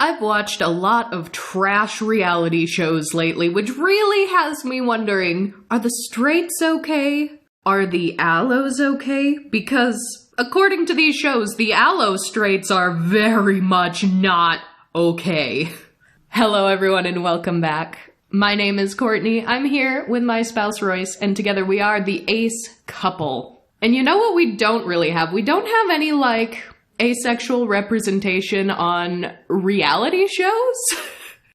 I've watched a lot of trash reality shows lately, which really has me wondering, are the straights okay? Are the Allos okay? Because according to these shows, the Allo straights are very much not okay. Hello everyone and welcome back. My name is Courtney. I'm here with my spouse Royce, and together we are the Ace couple. And you know what we don't really have? We don't have any, asexual representation on reality shows.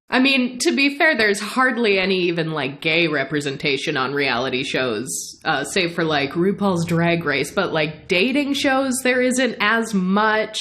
I mean, to be fair, there's hardly any even, gay representation on reality shows, save for, RuPaul's Drag Race. But, dating shows, there isn't as much.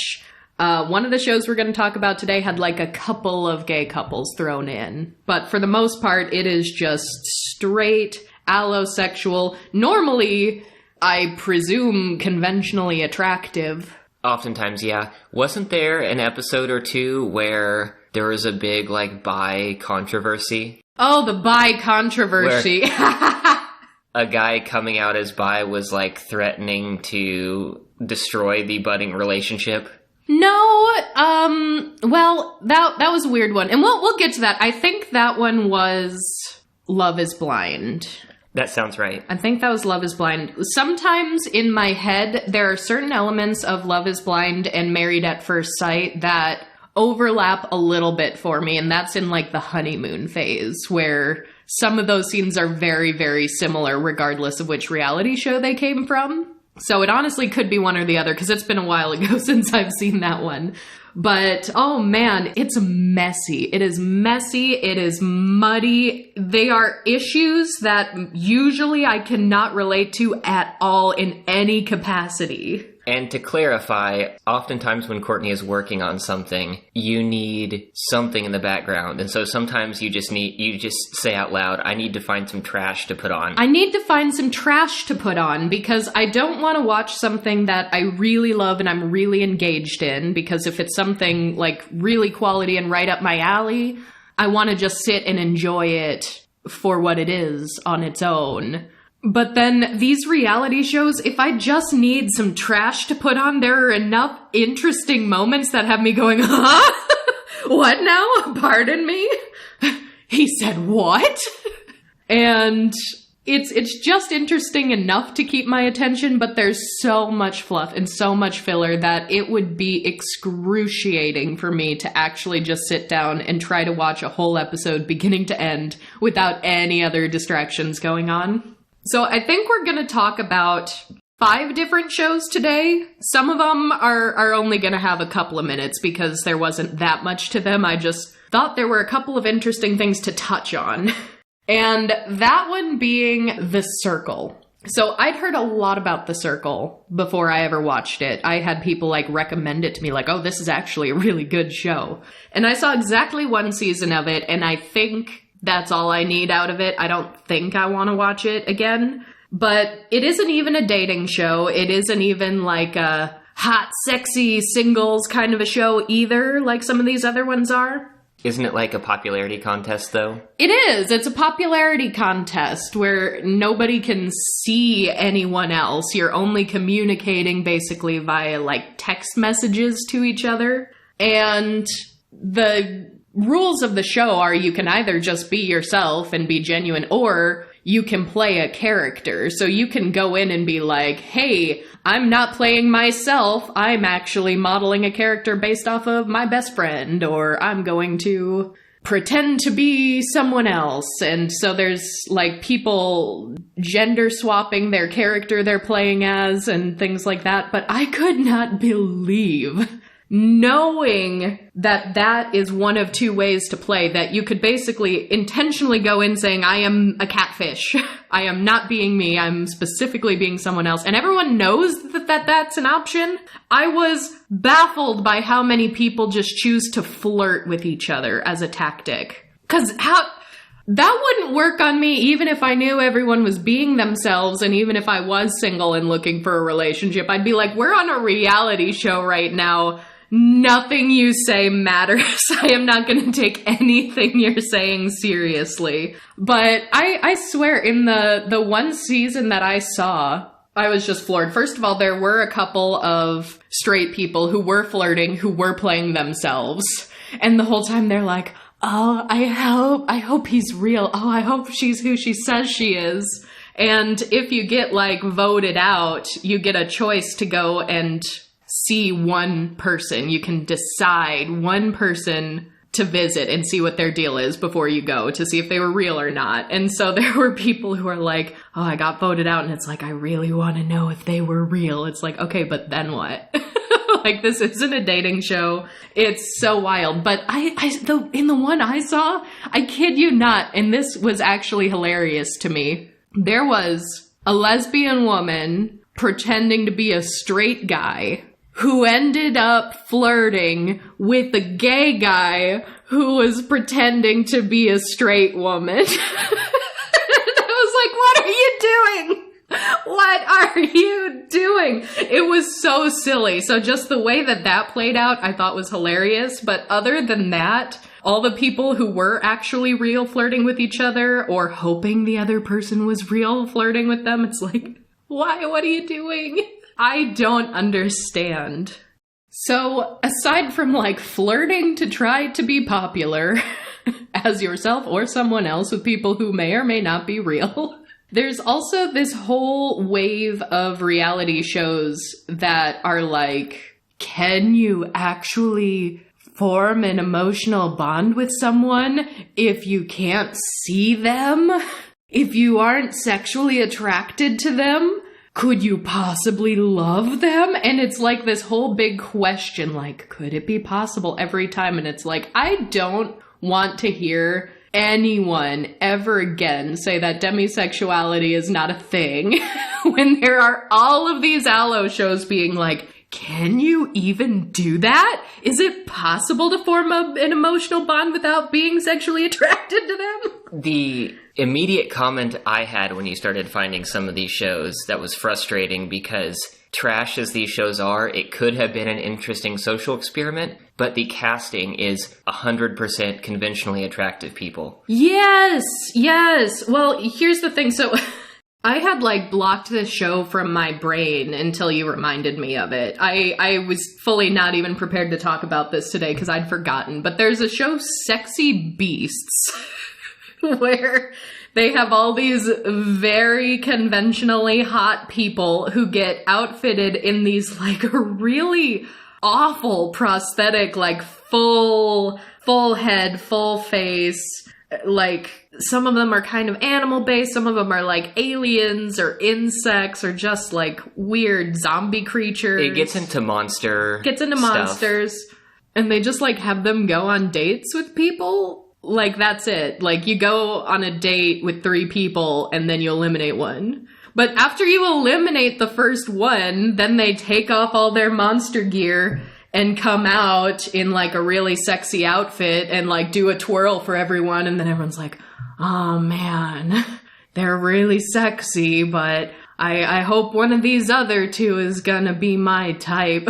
One of the shows we're going to talk about today had, a couple of gay couples thrown in. But for the most part, it is just straight, allosexual, normally, I presume, conventionally attractive. Oftentimes, yeah. Wasn't there an episode or two where there was a big, bi controversy? Oh, the bi controversy. A guy coming out as bi was, threatening to destroy the budding relationship. No, well, that was a weird one. And we'll get to that. I think that one was Love is Blind. That sounds right. I think that was Love is Blind. Sometimes in my head, there are certain elements of Love is Blind and Married at First Sight that overlap a little bit for me, and that's in, the honeymoon phase, where some of those scenes are very, very similar, regardless of which reality show they came from. So it honestly could be one or the other, because it's been a while ago since I've seen that one. But, oh man, it's messy. It is messy. It is muddy. They are issues that usually I cannot relate to at all in any capacity. And to clarify, oftentimes when Courtney is working on something, you need something in the background. And so sometimes you just say out loud, I need to find some trash to put on. I need to find some trash to put on because I don't want to watch something that I really love and I'm really engaged in. Because if it's something really quality and right up my alley, I want to just sit and enjoy it for what it is on its own. But then these reality shows, if I just need some trash to put on, there are enough interesting moments that have me going, huh? What now? Pardon me? He said what? And it's just interesting enough to keep my attention, but there's so much fluff and so much filler that it would be excruciating for me to actually just sit down and try to watch a whole episode beginning to end without any other distractions going on. So I think we're going to talk about 5 different shows today. Some of them are only going to have a couple of minutes because there wasn't that much to them. I just thought there were a couple of interesting things to touch on. And that one being The Circle. So I'd heard a lot about The Circle before I ever watched it. I had people recommend it to me oh, this is actually a really good show. And I saw exactly 1 season of it, and I think that's all I need out of it. I don't think I want to watch it again. But it isn't even a dating show. It isn't even a hot, sexy singles kind of a show either, like some of these other ones are. Isn't it a popularity contest, though? It is. It's a popularity contest where nobody can see anyone else. You're only communicating basically via, text messages to each other. And the rules of the show are you can either just be yourself and be genuine, or you can play a character. So you can go in and be hey, I'm not playing myself. I'm actually modeling a character based off of my best friend, or I'm going to pretend to be someone else. And so there's people gender swapping their character they're playing as and things like that. But I could not believe, knowing that is one of 2 ways to play, that you could basically intentionally go in saying, I am a catfish. I am not being me. I'm specifically being someone else. And everyone knows that's an option. I was baffled by how many people just choose to flirt with each other as a tactic. Because that wouldn't work on me even if I knew everyone was being themselves, and even if I was single and looking for a relationship. I'd be we're on a reality show right now. Nothing you say matters. I am not going to take anything you're saying seriously. But I swear, in the 1 season that I saw, I was just floored. First of all, there were a couple of straight people who were flirting, who were playing themselves. And the whole time they're like, oh, I hope he's real. Oh, I hope she's who she says she is. And if you get like voted out, you get a choice to go and see one person. You can decide one person to visit and see what their deal is before you go to see if they were real or not. And so there were people who are like, oh, I got voted out. And it's like, I really want to know if they were real. It's like, okay, but then what? Like, this isn't a dating show. It's so wild. But in the one I saw, I kid you not, and this was actually hilarious to me. There was a lesbian woman pretending to be a straight guy who ended up flirting with a gay guy who was pretending to be a straight woman. I was like, what are you doing? What are you doing? It was so silly. So just the way that played out, I thought was hilarious. But other than that, all the people who were actually real flirting with each other or hoping the other person was real flirting with them, it's like, why? What are you doing? I don't understand. So aside from like flirting to try to be popular as yourself or someone else with people who may or may not be real, there's also this whole wave of reality shows that are like, can you actually form an emotional bond with someone if you can't see them? If you aren't sexually attracted to them? Could you possibly love them? And it's like this whole big question, like, could it be possible every time? And it's like, I don't want to hear anyone ever again say that demisexuality is not a thing when there are all of these Allo shows being like, can you even do that? Is it possible to form an emotional bond without being sexually attracted to them? The immediate comment I had when you started finding some of these shows that was frustrating because trash as these shows are, it could have been an interesting social experiment, but the casting is 100% conventionally attractive people. Yes. Well, here's the thing. So I had like blocked this show from my brain until you reminded me of it. I was fully not even prepared to talk about this today because I'd forgotten. But there's a show, Sexy Beasts, where they have all these very conventionally hot people who get outfitted in these like really awful prosthetic, like full head, full face, like some of them are kind of animal-based, some of them are like aliens or insects or just like weird zombie creatures. It gets into monsters. And they just like have them go on dates with people. Like that's it. Like you go on a date with 3 people and then you eliminate one. But after you eliminate the first one, then they take off all their monster gear and come out in like a really sexy outfit and like do a twirl for everyone. And then everyone's like, oh man, they're really sexy, but I hope one of these other 2 is gonna be my type.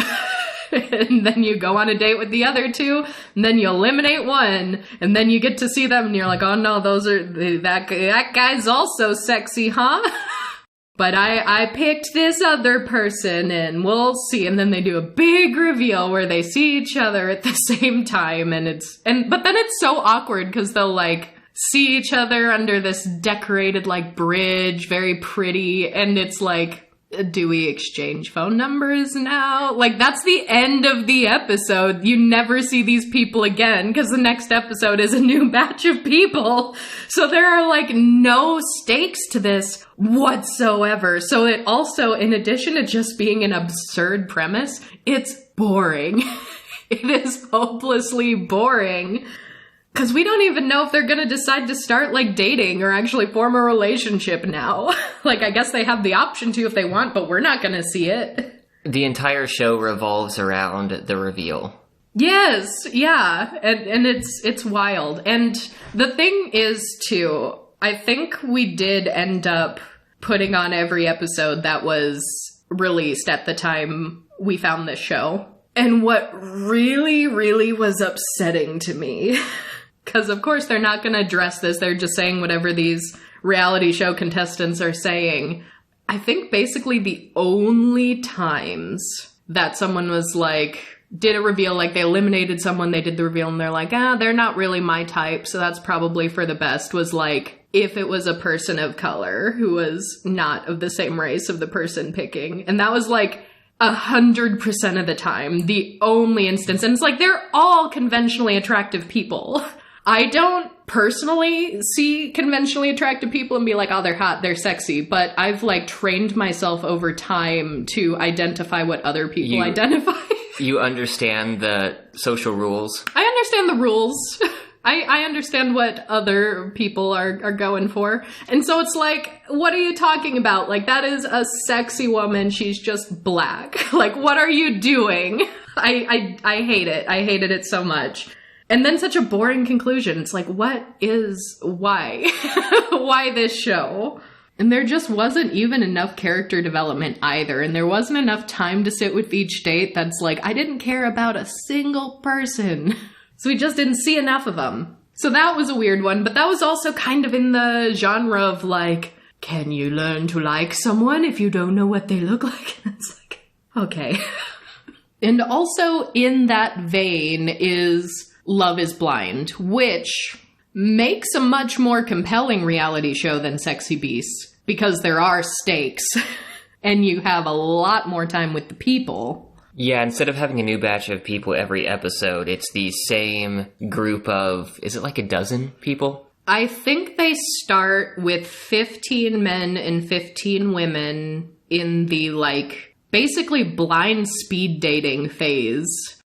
And then you go on a date with the other 2, and then you eliminate one, and then you get to see them, and you're like, oh no, that guy's also sexy, huh? But I picked this other person, and we'll see. And then they do a big reveal where they see each other at the same time, but then it's so awkward because they'll like see each other under this decorated like bridge, very pretty, and it's like, do we exchange phone numbers now? Like, that's the end of the episode. You never see these people again because the next episode is a new batch of people. So there are, like, no stakes to this whatsoever. So it also, in addition to just being an absurd premise, it's boring. It is hopelessly boring. Because we don't even know if they're going to decide to start, like, dating or actually form a relationship now. Like, I guess they have the option to if they want, but we're not going to see it. The entire show revolves around the reveal. Yes, yeah, and it's wild. And the thing is, too, I think we did end up putting on every episode that was released at the time we found this show. And what really, really was upsetting to me... Because, of course, they're not going to address this. They're just saying whatever these reality show contestants are saying. I think basically the only times that someone was like, did a reveal, like they eliminated someone, they did the reveal, and they're like, they're not really my type, so that's probably for the best, was like, if it was a person of color who was not of the same race of the person picking. And that was like 100% of the time, the only instance. And it's like, they're all conventionally attractive people. I don't personally see conventionally attractive people and be like, oh, they're hot, they're sexy. But I've like trained myself over time to identify what other people identify. You understand the social rules? I understand the rules. I understand what other people are going for. And so it's like, what are you talking about? Like, that is a sexy woman. She's just black. Like, what are you doing? I hate it. I hated it so much. And then such a boring conclusion. It's like, why? Why this show? And there just wasn't even enough character development either. And there wasn't enough time to sit with each date that's like, I didn't care about a single person. So we just didn't see enough of them. So that was a weird one. But that was also kind of in the genre of like, can you learn to like someone if you don't know what they look like? And it's like, okay. And also in that vein is Love is Blind, which makes a much more compelling reality show than Sexy Beasts, because there are stakes and you have a lot more time with the people. Yeah, instead of having a new batch of people every episode, it's the same group of, is it like a dozen people? I think they start with 15 men and 15 women in the, like, basically blind speed dating phase.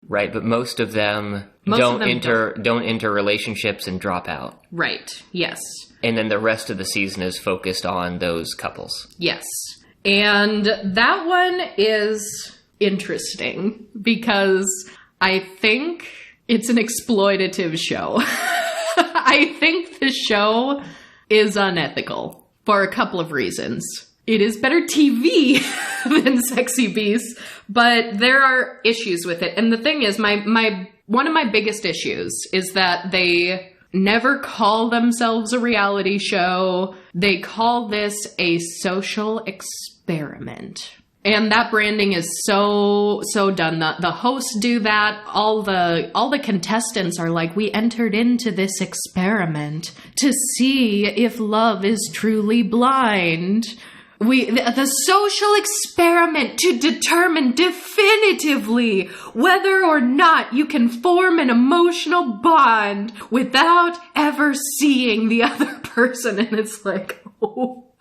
Right, but most of them don't enter relationships and drop out. Right, yes. And then the rest of the season is focused on those couples. Yes. And that one is interesting because I think it's an exploitative show. I think the show is unethical for a couple of reasons. It is better TV than Sexy Beasts, but there are issues with it. And the thing is, one of my biggest issues is that they never call themselves a reality show. They call this a social experiment. And that branding is so done. The hosts do that. All the contestants are like, we entered into this experiment to see if love is truly blind. The social experiment to determine definitively whether or not you can form an emotional bond without ever seeing the other person. And it's like, oh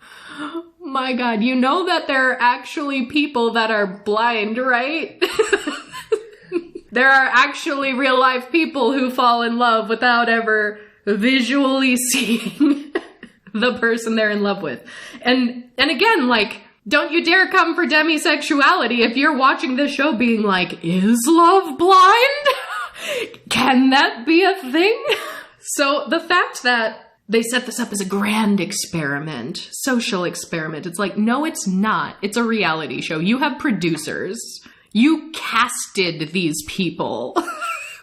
my God, you know that there are actually people that are blind, right? There are actually real life people who fall in love without ever visually seeing the person they're in love with. And again, like, don't you dare come for demisexuality if you're watching this show being like, is love blind? Can that be a thing? So the fact that they set this up as a grand experiment, social experiment, it's like, no, it's not. It's a reality show. You have producers. You casted these people.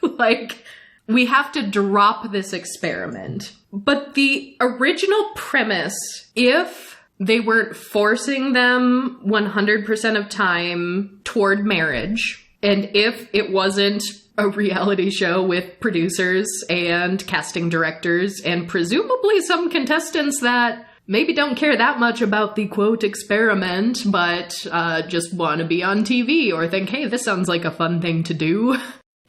Like, we have to drop this experiment. But the original premise, if they weren't forcing them 100% of time toward marriage, and if it wasn't a reality show with producers and casting directors and presumably some contestants that maybe don't care that much about the quote experiment, but just want to be on TV or think, hey, this sounds like a fun thing to do.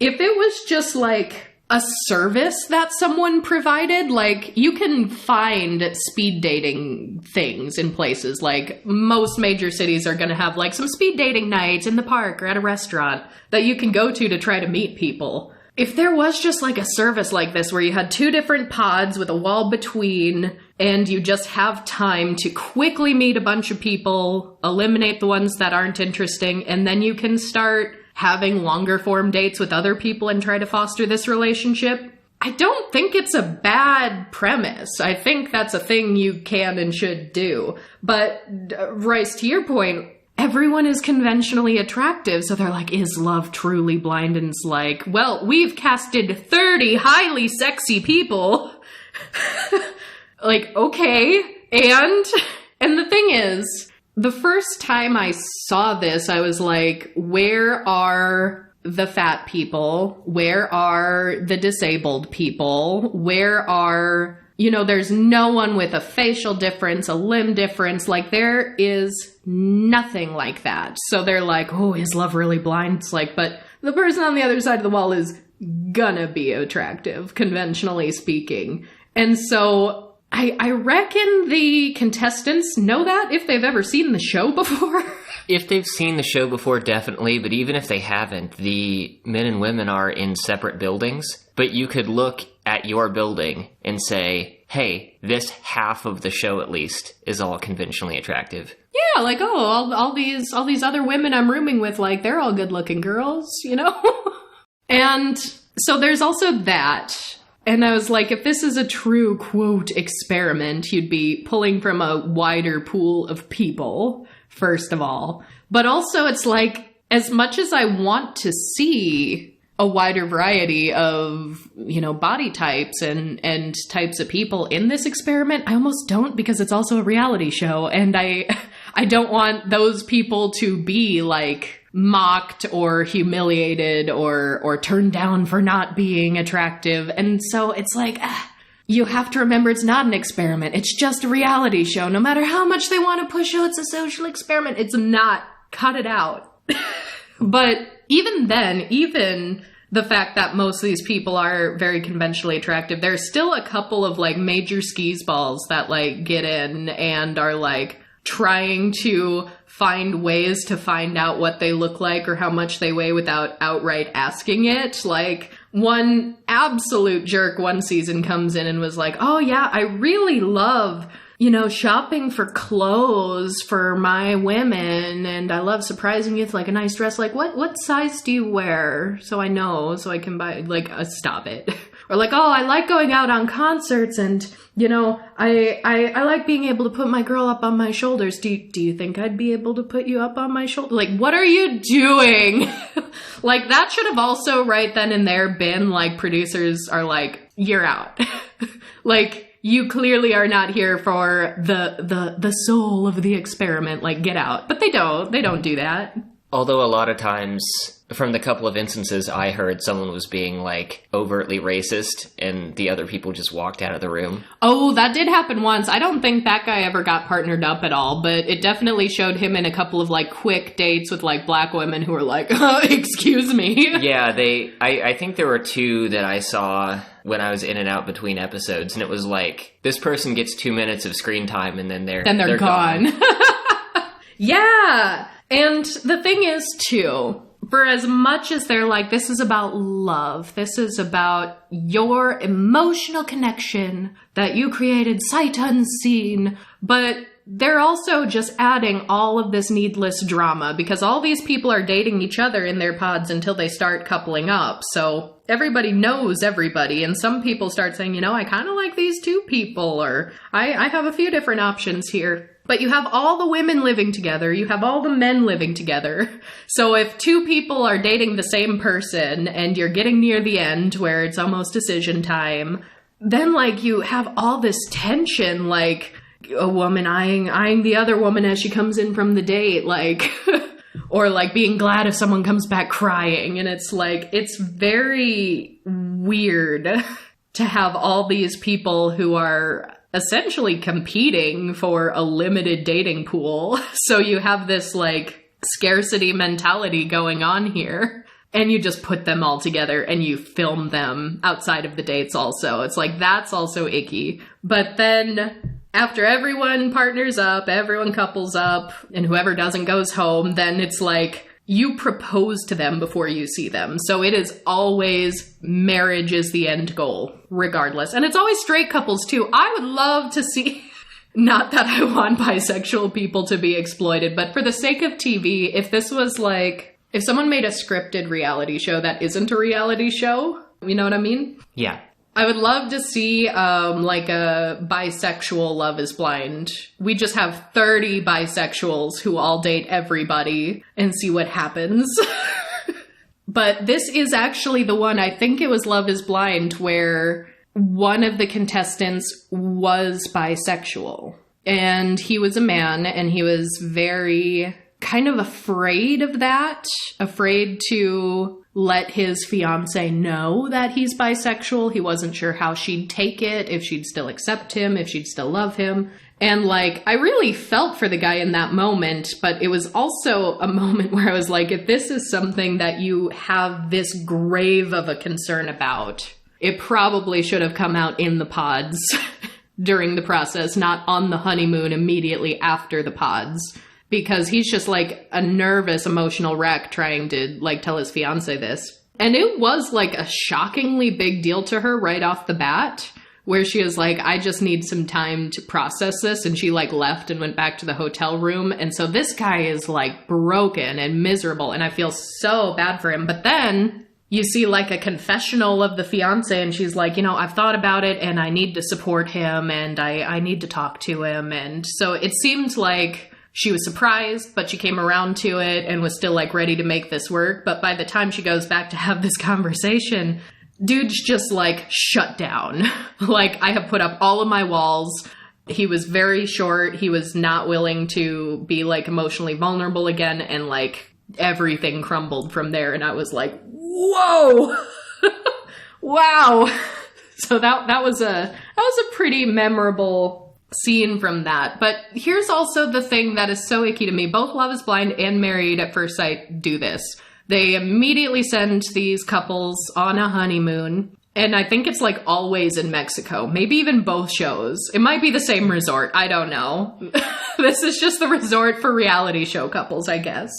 If it was just like a service that someone provided, like, you can find speed dating things in places. Like, most major cities are going to have like some speed dating nights in the park or at a restaurant that you can go to try to meet people. If there was just like a service like this where you had two different pods with a wall between and you just have time to quickly meet a bunch of people, eliminate the ones that aren't interesting, and then you can start having longer form dates with other people and try to foster this relationship, I don't think it's a bad premise. I think that's a thing you can and should do. But, Rice, to your point, everyone is conventionally attractive, so they're like, is love truly blind? And it's like, well, we've casted 30 highly sexy people. Like, okay, and the thing is, the first time I saw this, I was like, where are the fat people? Where are the disabled people? Where are, there's no one with a facial difference, a limb difference. Like, there is nothing like that. So they're like, oh, is love really blind? It's like, but the person on the other side of the wall is gonna be attractive, conventionally speaking. And so I reckon the contestants know that if they've ever seen the show before. If they've seen the show before, definitely, but even if they haven't, the men and women are in separate buildings, but you could look at your building and say, hey, this half of the show at least is all conventionally attractive. Yeah, like, oh, all these other women I'm rooming with, like, they're all good-looking girls, And so there's also that. And I was like, if this is a true, quote, experiment, you'd be pulling from a wider pool of people, first of all. But also, it's like, as much as I want to see a wider variety of, body types and types of people in this experiment, I almost don't, because it's also a reality show. And I don't want those people to be, like, mocked or humiliated or turned down for not being attractive. And so it's like, you have to remember it's not an experiment. It's just a reality show. No matter how much they want to push, it's a social experiment. It's not. Cut it out. But even then, even the fact that most of these people are very conventionally attractive, there's still a couple of, like, major skis balls that, like, get in and are, like, trying to find ways to find out what they look like or how much they weigh without outright asking it. Like, one absolute jerk one season comes in and was like, oh yeah, I really love, shopping for clothes for my women, and I love surprising you with, like, a nice dress. Like, what size do you wear? So I know, so I can buy, like, stop it. Or like, oh, I like going out on concerts and, I like being able to put my girl up on my shoulders. Do you think I'd be able to put you up on my shoulder? Like, what are you doing? Like, that should have also right then and there been, like, producers are like, you're out. Like, you clearly are not here for the soul of the experiment. Like, get out. But they don't do that. Although a lot of times, from the couple of instances I heard, someone was being, like, overtly racist, and the other people just walked out of the room. Oh, that did happen once. I don't think that guy ever got partnered up at all, but it definitely showed him in a couple of, like, quick dates with, like, black women who were like, excuse me. Yeah, I think there were two that I saw when I was in and out between episodes, and it was like, this person gets 2 minutes of screen time, and then they're gone. Yeah! And the thing is, too, for as much as they're like, this is about love, this is about your emotional connection that you created sight unseen, but they're also just adding all of this needless drama because all these people are dating each other in their pods until they start coupling up. So everybody knows everybody, and some people start saying, I kind of like these two people, or I have a few different options here. But you have all the women living together, you have all the men living together. So if two people are dating the same person and you're getting near the end where it's almost decision time, then, like, you have all this tension, like a woman eyeing the other woman as she comes in from the date, like, or like being glad if someone comes back crying. And it's like, it's very weird to have all these people who are essentially competing for a limited dating pool. So you have this, like, scarcity mentality going on here, and you just put them all together and you film them outside of the dates also. It's like, that's also icky. But then after everyone partners up, everyone couples up, and whoever doesn't goes home, then it's like, you propose to them before you see them. So it is always marriage is the end goal, regardless. And it's always straight couples, too. I would love to see, not that I want bisexual people to be exploited, but for the sake of TV, if this was like, if someone made a scripted reality show that isn't a reality show, you know what I mean? Yeah. I would love to see, like, a bisexual Love is Blind. We just have 30 bisexuals who all date everybody and see what happens. But this is actually the one, I think it was Love is Blind, where one of the contestants was bisexual. And he was a man, and he was very kind of afraid of that, afraid to let his fiance know that he's bisexual. He wasn't sure how she'd take it, if she'd still accept him, if she'd still love him. And like, I really felt for the guy in that moment, but it was also a moment where I was like, if this is something that you have this grave of a concern about, it probably should have come out in the pods during the process, not on the honeymoon immediately after the pods. Because he's just like a nervous, emotional wreck trying to like tell his fiance this. And it was like a shockingly big deal to her right off the bat, where she was like, I just need some time to process this. And she like left and went back to the hotel room. And so this guy is like broken and miserable. And I feel so bad for him. But then you see like a confessional of the fiance and she's like, I've thought about it and I need to support him and I need to talk to him. And so it seemed like she was surprised, but she came around to it and was still like ready to make this work. But by the time she goes back to have this conversation, dude's just like shut down. Like, I have put up all of my walls. He was very short. He was not willing to be like emotionally vulnerable again. And like everything crumbled from there. And I was like, whoa, wow. So that was a pretty memorable scene from that. But here's also the thing that is so icky to me. Both Love is Blind and Married at First Sight do this. They immediately send these couples on a honeymoon. And I think it's like always in Mexico. Maybe even both shows. It might be the same resort. I don't know. This is just the resort for reality show couples, I guess.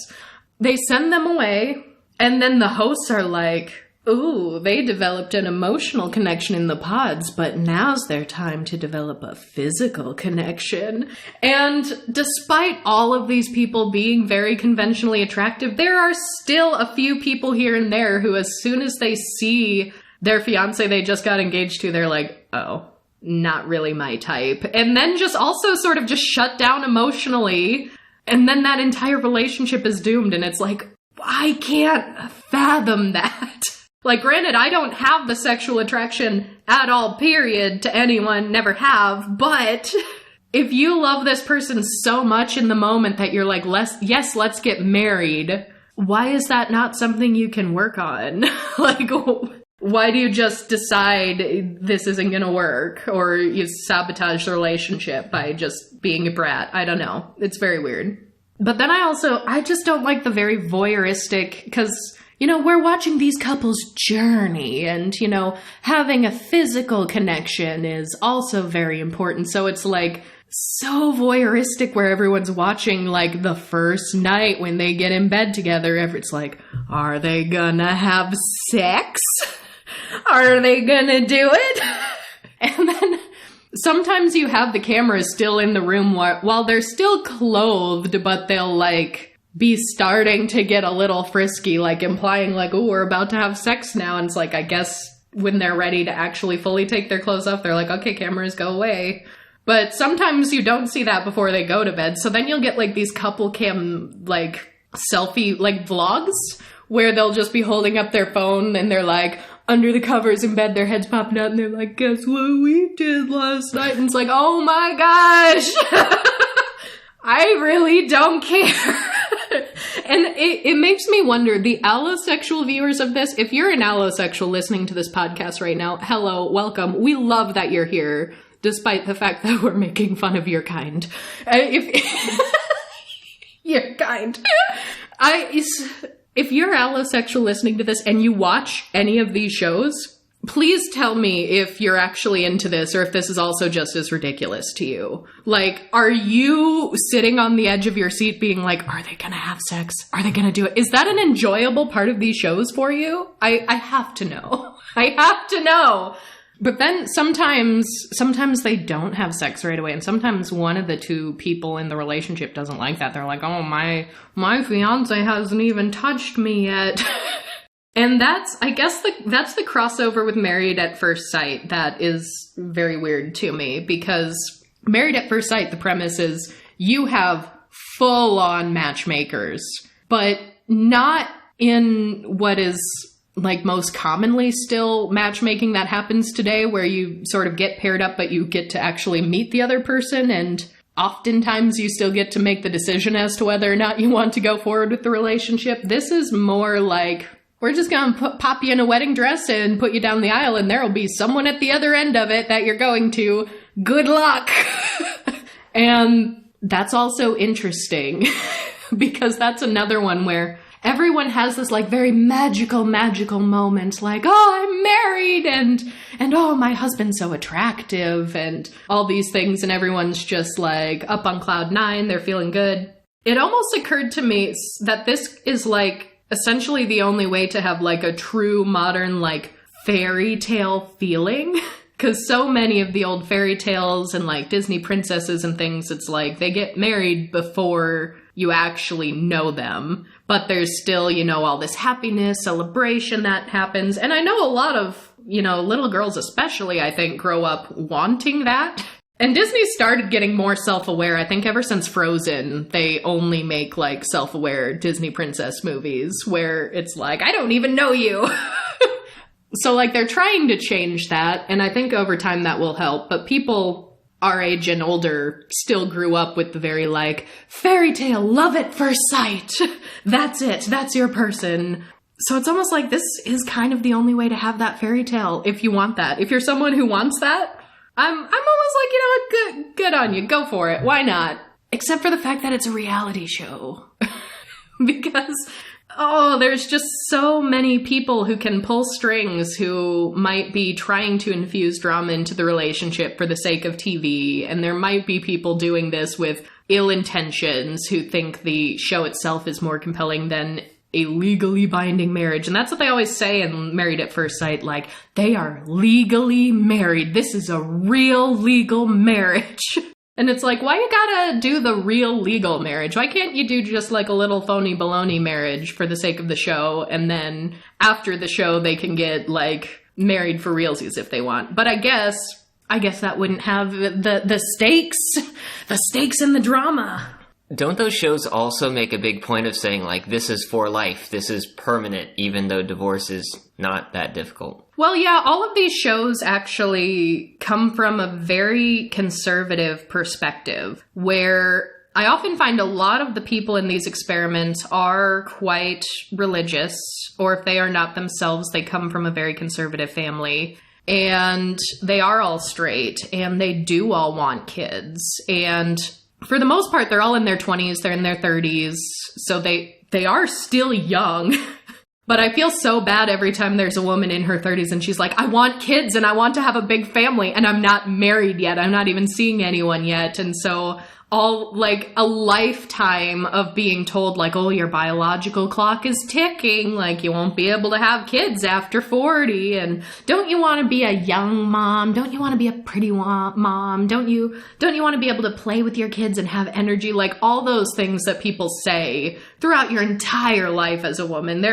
They send them away. And then the hosts are like, ooh, they developed an emotional connection in the pods, but now's their time to develop a physical connection. And despite all of these people being very conventionally attractive, there are still a few people here and there who, as soon as they see their fiance they just got engaged to, they're like, oh, not really my type. And then just also sort of just shut down emotionally. And then that entire relationship is doomed. And it's like, I can't fathom that. Like, granted, I don't have the sexual attraction at all, period, to anyone, never have, but if you love this person so much in the moment that you're like, yes, let's get married, why is that not something you can work on? Like, why do you just decide this isn't gonna work, or you sabotage the relationship by just being a brat? I don't know. It's very weird. But then I just don't like the very voyeuristic, because we're watching these couples journey and, having a physical connection is also very important. So it's like so voyeuristic where everyone's watching like the first night when they get in bed together. It's like, are they gonna have sex? Are they gonna do it? And then sometimes you have the cameras still in the room while they're still clothed, but they'll like be starting to get a little frisky, like implying like, oh, we're about to have sex now. And it's like, I guess when they're ready to actually fully take their clothes off, they're like, okay, cameras, go away. But sometimes you don't see that before they go to bed. So then you'll get like these couple cam like selfie like vlogs where they'll just be holding up their phone and they're like under the covers in bed, their heads popping out and they're like, guess what we did last night? And it's like, oh my gosh, I really don't care. And it makes me wonder, the allosexual viewers of this, if you're an allosexual listening to this podcast right now, hello, welcome. We love that you're here, despite the fact that we're making fun of your kind. Your kind. If you're allosexual listening to this and you watch any of these shows, please tell me if you're actually into this or if this is also just as ridiculous to you. Like, are you sitting on the edge of your seat being like, are they gonna have sex? Are they gonna do it? Is that an enjoyable part of these shows for you? I have to know. I have to know. But then sometimes they don't have sex right away. And sometimes one of the two people in the relationship doesn't like that. They're like, oh, my fiance hasn't even touched me yet. And that's the crossover with Married at First Sight that is very weird to me, because Married at First Sight, the premise is you have full-on matchmakers, but not in what is like most commonly still matchmaking that happens today, where you sort of get paired up, but you get to actually meet the other person. And oftentimes you still get to make the decision as to whether or not you want to go forward with the relationship. This is more like, we're just going to pop you in a wedding dress and put you down the aisle, and there will be someone at the other end of it that you're going to. Good luck. And that's also interesting because that's another one where everyone has this like very magical moment, like, oh, I'm married and oh, my husband's so attractive and all these things. And everyone's just like up on cloud nine. They're feeling good. It almost occurred to me that this is like essentially the only way to have like a true modern like fairy tale feeling. Because so many of the old fairy tales and like Disney princesses and things, it's like they get married before you actually know them. But there's still, you know, all this happiness, celebration that happens. And I know a lot of, you know, little girls especially, I think, grow up wanting that. And Disney started getting more self-aware. I think ever since Frozen, they only make like self-aware Disney princess movies where it's like, I don't even know you. So, like, they're trying to change that, and I think over time that will help, but people our age and older still grew up with the very, like, fairy tale, love at first sight. That's it. That's your person. So it's almost like this is kind of the only way to have that fairy tale if you want that. If you're someone who wants that, I'm almost like, you know what, good on you. Go for it. Why not? Except for the fact that it's a reality show. Because... oh, there's just so many people who can pull strings who might be trying to infuse drama into the relationship for the sake of TV. And there might be people doing this with ill intentions who think the show itself is more compelling than a legally binding marriage. And that's what they always say in Married at First Sight, like, they are legally married. This is a real legal marriage. And it's like, why you gotta do the real legal marriage? Why can't you do just like a little phony baloney marriage for the sake of the show? And then after the show, they can get like married for realsies if they want. But I guess that wouldn't have the stakes in the drama. Don't those shows also make a big point of saying, like, this is for life, this is permanent, even though divorce is not that difficult? Well, yeah, all of these shows actually come from a very conservative perspective, where I often find a lot of the people in these experiments are quite religious, or if they are not themselves, they come from a very conservative family. And they are all straight, and they do all want kids, and... for the most part, they're all in their 20s, they're in their 30s, so they are still young. But I feel so bad every time there's a woman in her 30s and she's like, I want kids and I want to have a big family and I'm not married yet. I'm not even seeing anyone yet. And so all like a lifetime of being told like, oh, your biological clock is ticking, like you won't be able to have kids after 40, and don't you want to be a young mom? Don't you want to be a pretty mom? Don't you want to be able to play with your kids and have energy? Like all those things that people say throughout your entire life as a woman.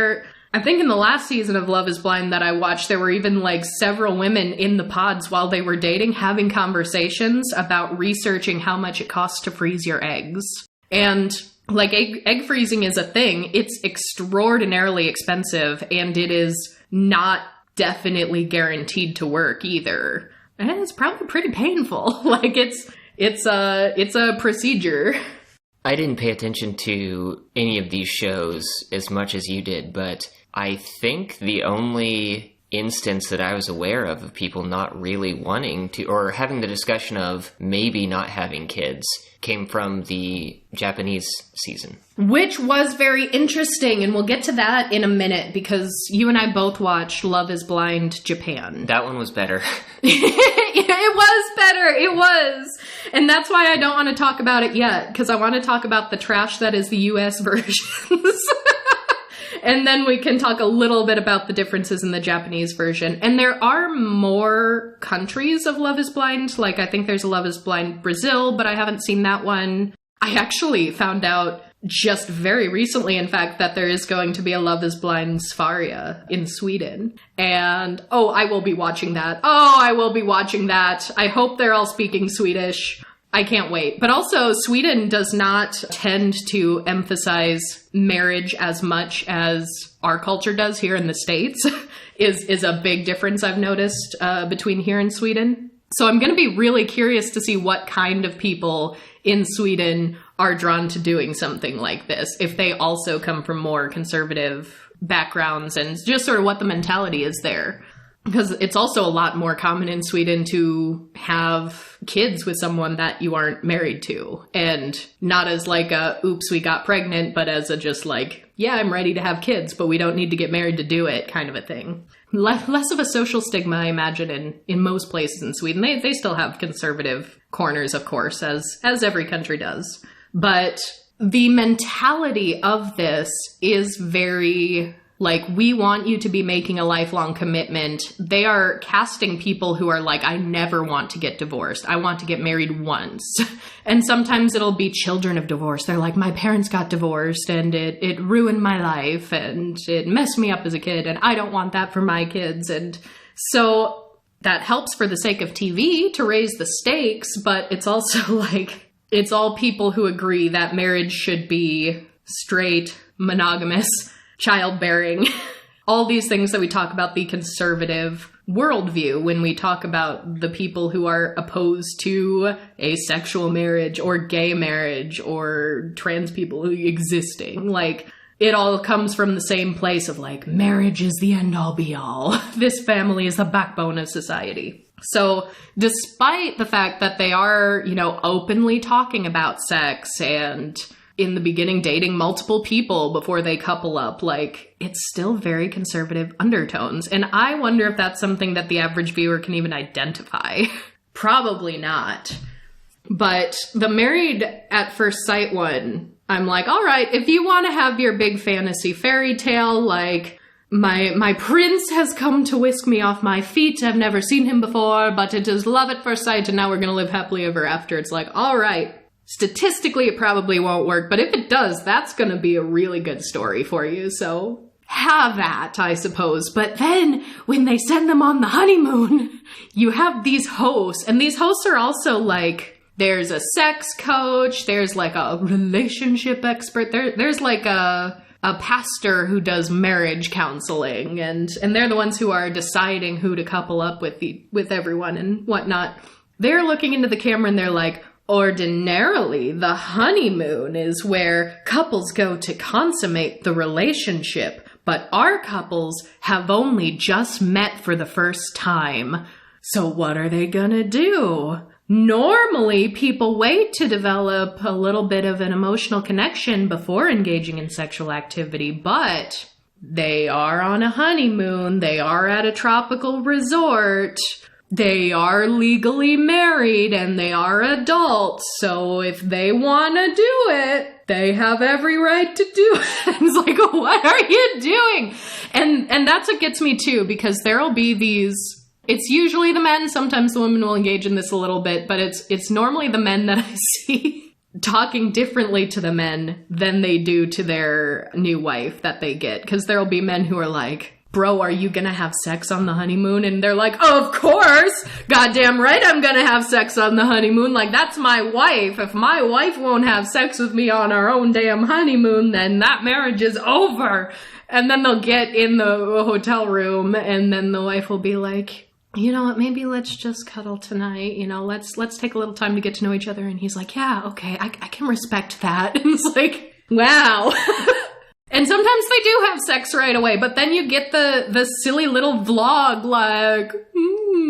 I think in the last season of Love is Blind that I watched, there were even like several women in the pods while they were dating having conversations about researching how much it costs to freeze your eggs. And like egg freezing is a thing. It's extraordinarily expensive and it is not definitely guaranteed to work either. And it's probably pretty painful. Like it's a procedure. I didn't pay attention to any of these shows as much as you did, but I think the only instance that I was aware of people not really wanting to, or having the discussion of maybe not having kids, came from the Japanese season. Which was very interesting, and we'll get to that in a minute, because you and I both watched Love is Blind Japan. That one was better. It was better, it was. And that's why I don't want to talk about it yet, because I want to talk about the trash that is the US versions. And then we can talk a little bit about the differences in the Japanese version. And there are more countries of Love is Blind. Like, I think there's a Love is Blind Brazil, but I haven't seen that one. I actually found out just very recently, in fact, that there is going to be a Love is Blind Sfaria in Sweden. And, I will be watching that. I will be watching that. I hope they're all speaking Swedish. I can't wait. But also, Sweden does not tend to emphasize marriage as much as our culture does here in the States, is a big difference I've noticed between here and Sweden. So I'm going to be really curious to see what kind of people in Sweden are drawn to doing something like this, if they also come from more conservative backgrounds and just sort of what the mentality is there. Because it's also a lot more common in Sweden to have kids with someone that you aren't married to. And not as like a, oops, we got pregnant, but as a just like, yeah, I'm ready to have kids, but we don't need to get married to do it kind of a thing. Less of a social stigma, I imagine, in most places in Sweden. They still have conservative corners, of course, as every country does. But the mentality of this is very... like, we want you to be making a lifelong commitment. They are casting people who are like, I never want to get divorced. I want to get married once. And sometimes it'll be children of divorce. They're like, my parents got divorced and it ruined my life and it messed me up as a kid and I don't want that for my kids. And so that helps for the sake of TV to raise the stakes, but it's also like, it's all people who agree that marriage should be straight, monogamous, childbearing, all these things that we talk about the conservative worldview when we talk about the people who are opposed to asexual marriage or gay marriage or trans people existing. Like, it all comes from the same place of like, marriage is the end all be all. This family is the backbone of society. So despite the fact that they are, you know, openly talking about sex and in the beginning dating multiple people before they couple up, like, it's still very conservative undertones. And I wonder if that's something that the average viewer can even identify. Probably not. But the Married at First Sight one, I'm like, all right, if you want to have your big fantasy fairy tale, like, my prince has come to whisk me off my feet. I've never seen him before, but it is love at first sight, and now we're going to live happily ever after. It's like, all right. Statistically, it probably won't work, but if it does, that's going to be a really good story for you. So have that, I suppose. But then when they send them on the honeymoon, you have these hosts, and these hosts are also like, there's a sex coach, there's like a relationship expert, there's like a pastor who does marriage counseling, and they're the ones who are deciding who to couple up with everyone and whatnot. They're looking into the camera and they're like, ordinarily, the honeymoon is where couples go to consummate the relationship, but our couples have only just met for the first time. So what are they gonna do? Normally, people wait to develop a little bit of an emotional connection before engaging in sexual activity, but they are on a honeymoon, they are at a tropical resort, they are legally married, and they are adults, so if they want to do it, they have every right to do it. It's like, what are you doing? And that's what gets me too, because there'll be these, it's usually the men, sometimes the women will engage in this a little bit, but it's normally the men that I see talking differently to the men than they do to their new wife that they get, because there'll be men who are like, bro, are you gonna have sex on the honeymoon? And they're like, of course! Goddamn right I'm gonna have sex on the honeymoon. Like, that's my wife. If my wife won't have sex with me on our own damn honeymoon, then that marriage is over. And then they'll get in the hotel room, and then the wife will be like, you know what, maybe let's just cuddle tonight. You know, let's take a little time to get to know each other. And he's like, yeah, okay, I can respect that. And it's like, wow. And sometimes they do have sex right away, but then you get the silly little vlog like,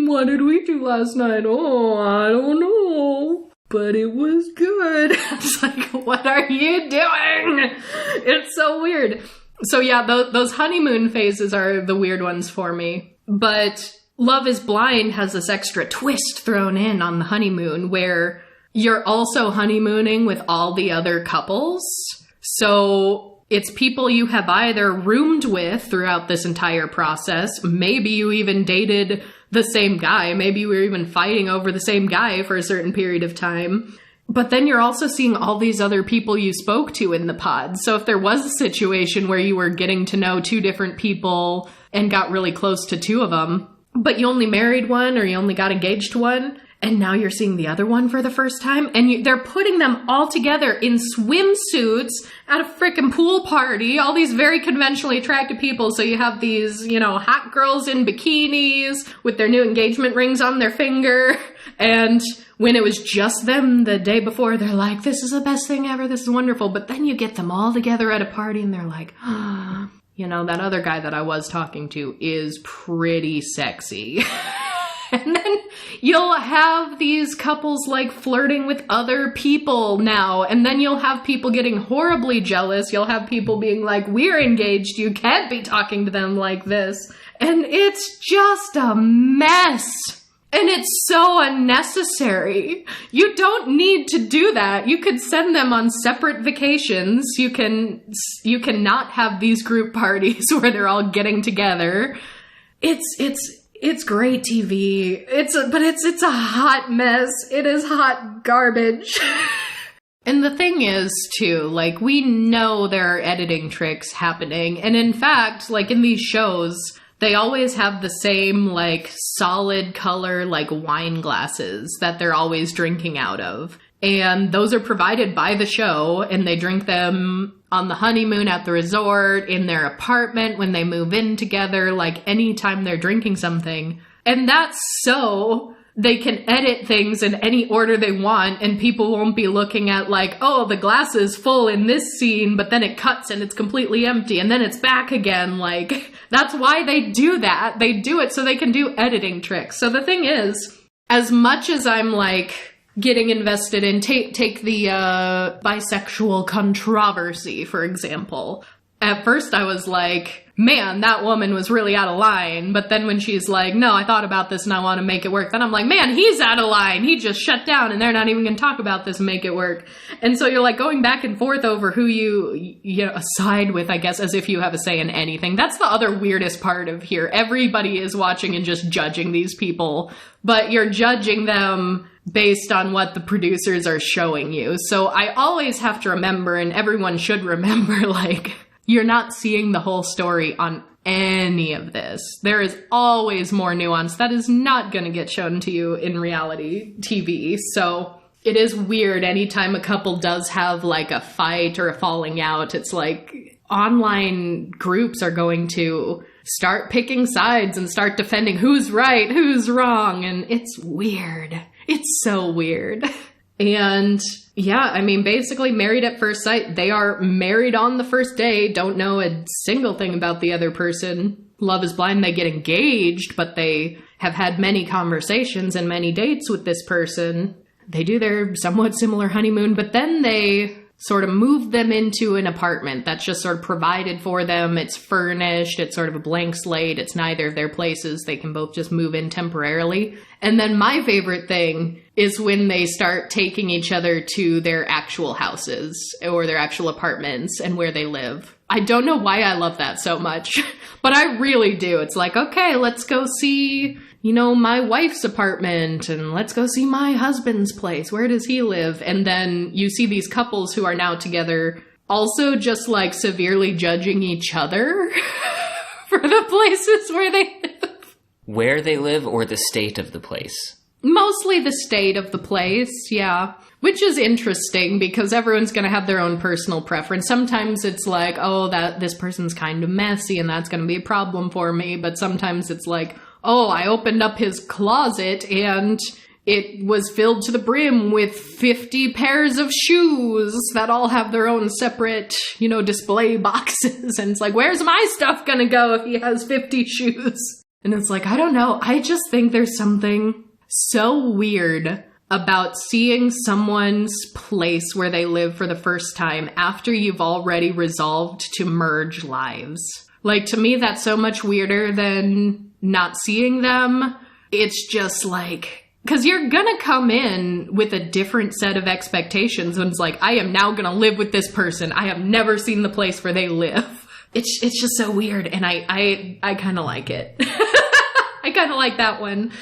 what did we do last night? Oh, I don't know, but it was good. It's like, what are you doing? It's so weird. So yeah, those honeymoon phases are the weird ones for me. But Love is Blind has this extra twist thrown in on the honeymoon where you're also honeymooning with all the other couples. So it's people you have either roomed with throughout this entire process. Maybe you even dated the same guy. Maybe you were even fighting over the same guy for a certain period of time. But then you're also seeing all these other people you spoke to in the pod. So if there was a situation where you were getting to know two different people and got really close to two of them, but you only married one or you only got engaged to one, And now you're seeing the other one for the first time. And they're putting them all together in swimsuits at a frickin' pool party. All these very conventionally attractive people. So you have these, hot girls in bikinis with their new engagement rings on their finger. And when it was just them the day before, they're like, this is the best thing ever. This is wonderful. But then you get them all together at a party and they're like, that other guy that I was talking to is pretty sexy. And then you'll have these couples like flirting with other people now. And then you'll have people getting horribly jealous. You'll have people being like, we're engaged. You can't be talking to them like this. And it's just a mess. And it's so unnecessary. You don't need to do that. You could send them on separate vacations. You can not have these group parties where they're all getting together. It's great TV. It's a hot mess. It is hot garbage. And the thing is, too, like, we know there are editing tricks happening. And in fact, like, in these shows, they always have the same, like, solid color, like, wine glasses that they're always drinking out of. And those are provided by the show, and they drink them on the honeymoon at the resort, in their apartment, when they move in together, like, anytime they're drinking something. And that's so they can edit things in any order they want, and people won't be looking at, like, oh, the glass is full in this scene, but then it cuts and it's completely empty, and then it's back again. Like, that's why they do that. They do it so they can do editing tricks. So the thing is, as much as I'm, like, getting invested in, take the bisexual controversy, for example. At first I was like, man, that woman was really out of line. But then when she's like, no, I thought about this and I want to make it work, then I'm like, man, he's out of line. He just shut down and they're not even going to talk about this and make it work. And so you're like going back and forth over who you side with, I guess, as if you have a say in anything. That's the other weirdest part of here. Everybody is watching and just judging these people, but you're judging them based on what the producers are showing you. So I always have to remember, and everyone should remember, like, you're not seeing the whole story on any of this. There is always more nuance that is not going to get shown to you in reality TV. So it is weird anytime a couple does have, like, a fight or a falling out. It's like online groups are going to start picking sides and start defending who's right, who's wrong. And it's weird. It's so weird. And yeah, I mean, basically Married at First Sight. They are married on the first day, don't know a single thing about the other person. Love is Blind, they get engaged, but they have had many conversations and many dates with this person. They do their somewhat similar honeymoon, but then they sort of move them into an apartment that's just sort of provided for them. It's furnished. It's sort of a blank slate. It's neither of their places. They can both just move in temporarily. And then my favorite thing is when they start taking each other to their actual houses or their actual apartments and where they live. I don't know why I love that so much, but I really do. It's like, okay, let's go see, my wife's apartment, and let's go see my husband's place. Where does he live? And then you see these couples who are now together also just, like, severely judging each other for the places where they live. Where they live or the state of the place? Mostly the state of the place, yeah. Which is interesting because everyone's going to have their own personal preference. Sometimes it's like, oh, this person's kind of messy and that's going to be a problem for me. But sometimes it's like, oh, I opened up his closet and it was filled to the brim with 50 pairs of shoes that all have their own separate, display boxes. And it's like, where's my stuff going to go if he has 50 shoes? And it's like, I don't know. I just think there's something so weird about seeing someone's place where they live for the first time after you've already resolved to merge lives. Like, to me, that's so much weirder than not seeing them. It's just like, because you're gonna come in with a different set of expectations when it's like, I am now gonna live with this person. I have never seen the place where they live. It's just so weird, and I kind of like it. I kind of like that one.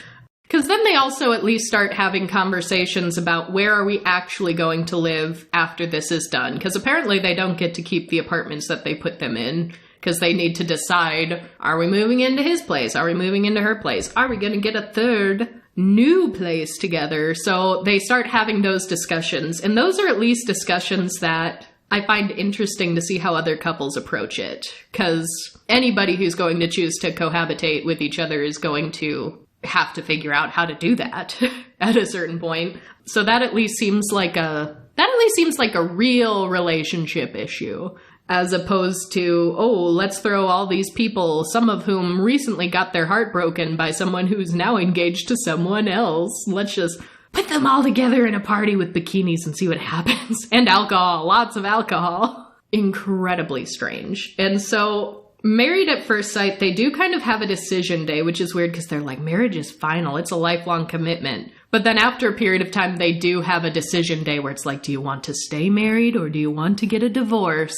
Because then they also at least start having conversations about where are we actually going to live after this is done. Because apparently they don't get to keep the apartments that they put them in. Because they need to decide, are we moving into his place? Are we moving into her place? Are we going to get a third? new place together. So they start having those discussions. And those are at least discussions that I find interesting to see how other couples approach it. Because anybody who's going to choose to cohabitate with each other is going to have to figure out how to do that at a certain point. So that at least seems like a real relationship issue, as opposed to, oh, let's throw all these people, some of whom recently got their heart broken by someone who's now engaged to someone else. Let's just put them all together in a party with bikinis and see what happens. And alcohol, lots of alcohol. Incredibly strange. And so Married at First Sight, they do kind of have a decision day, which is weird because they're like, marriage is final. It's a lifelong commitment. But then after a period of time, they do have a decision day where it's like, do you want to stay married or do you want to get a divorce?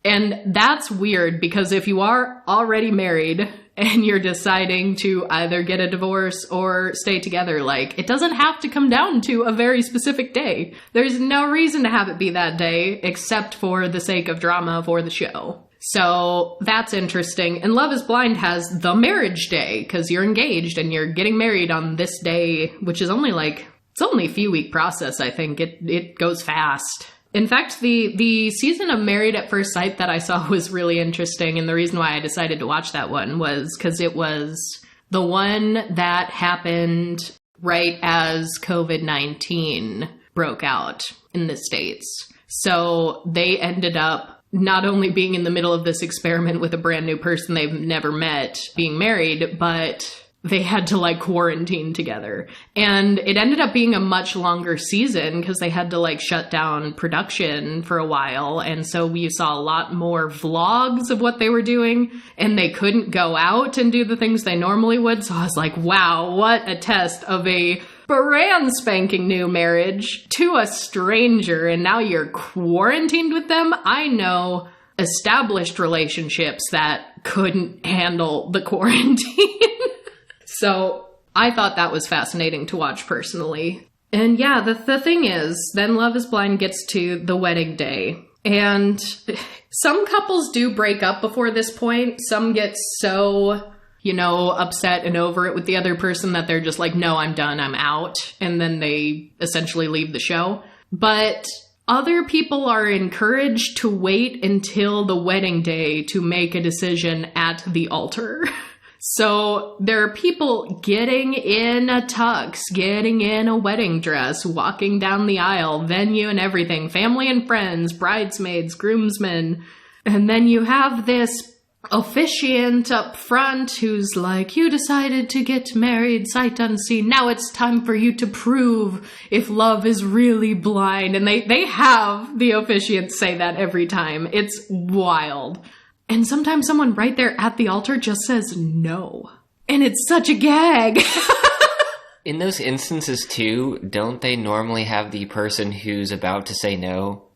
And that's weird because if you are already married and you're deciding to either get a divorce or stay together, like, it doesn't have to come down to a very specific day. There's no reason to have it be that day except for the sake of drama for the show. So that's interesting. And Love is Blind has the marriage day because you're engaged and you're getting married on this day, which is only it's only a few week process. I think it goes fast. In fact, the season of Married at First Sight that I saw was really interesting. And the reason why I decided to watch that one was because it was the one that happened right as COVID-19 broke out in the States. So they ended up not only being in the middle of this experiment with a brand new person they've never met being married, but they had to quarantine together. And it ended up being a much longer season because they had to shut down production for a while. And so we saw a lot more vlogs of what they were doing, and they couldn't go out and do the things they normally would. So I was like, wow, what a test of a brand spanking new marriage to a stranger, and now you're quarantined with them. I know established relationships that couldn't handle the quarantine. So I thought that was fascinating to watch personally. And yeah, the thing is, then Love is Blind gets to the wedding day. And some couples do break up before this point. Some get so, upset and over it with the other person that they're just like, no, I'm done, I'm out. And then they essentially leave the show. But other people are encouraged to wait until the wedding day to make a decision at the altar. So there are people getting in a tux, getting in a wedding dress, walking down the aisle, venue and everything, family and friends, bridesmaids, groomsmen. And then you have this officiant up front who's like, you decided to get married sight unseen. Now it's time for you to prove if love is really blind. And they have the officiant say that every time. It's wild. And sometimes someone right there at the altar just says no. And it's such a gag. In those instances, too, don't they normally have the person who's about to say no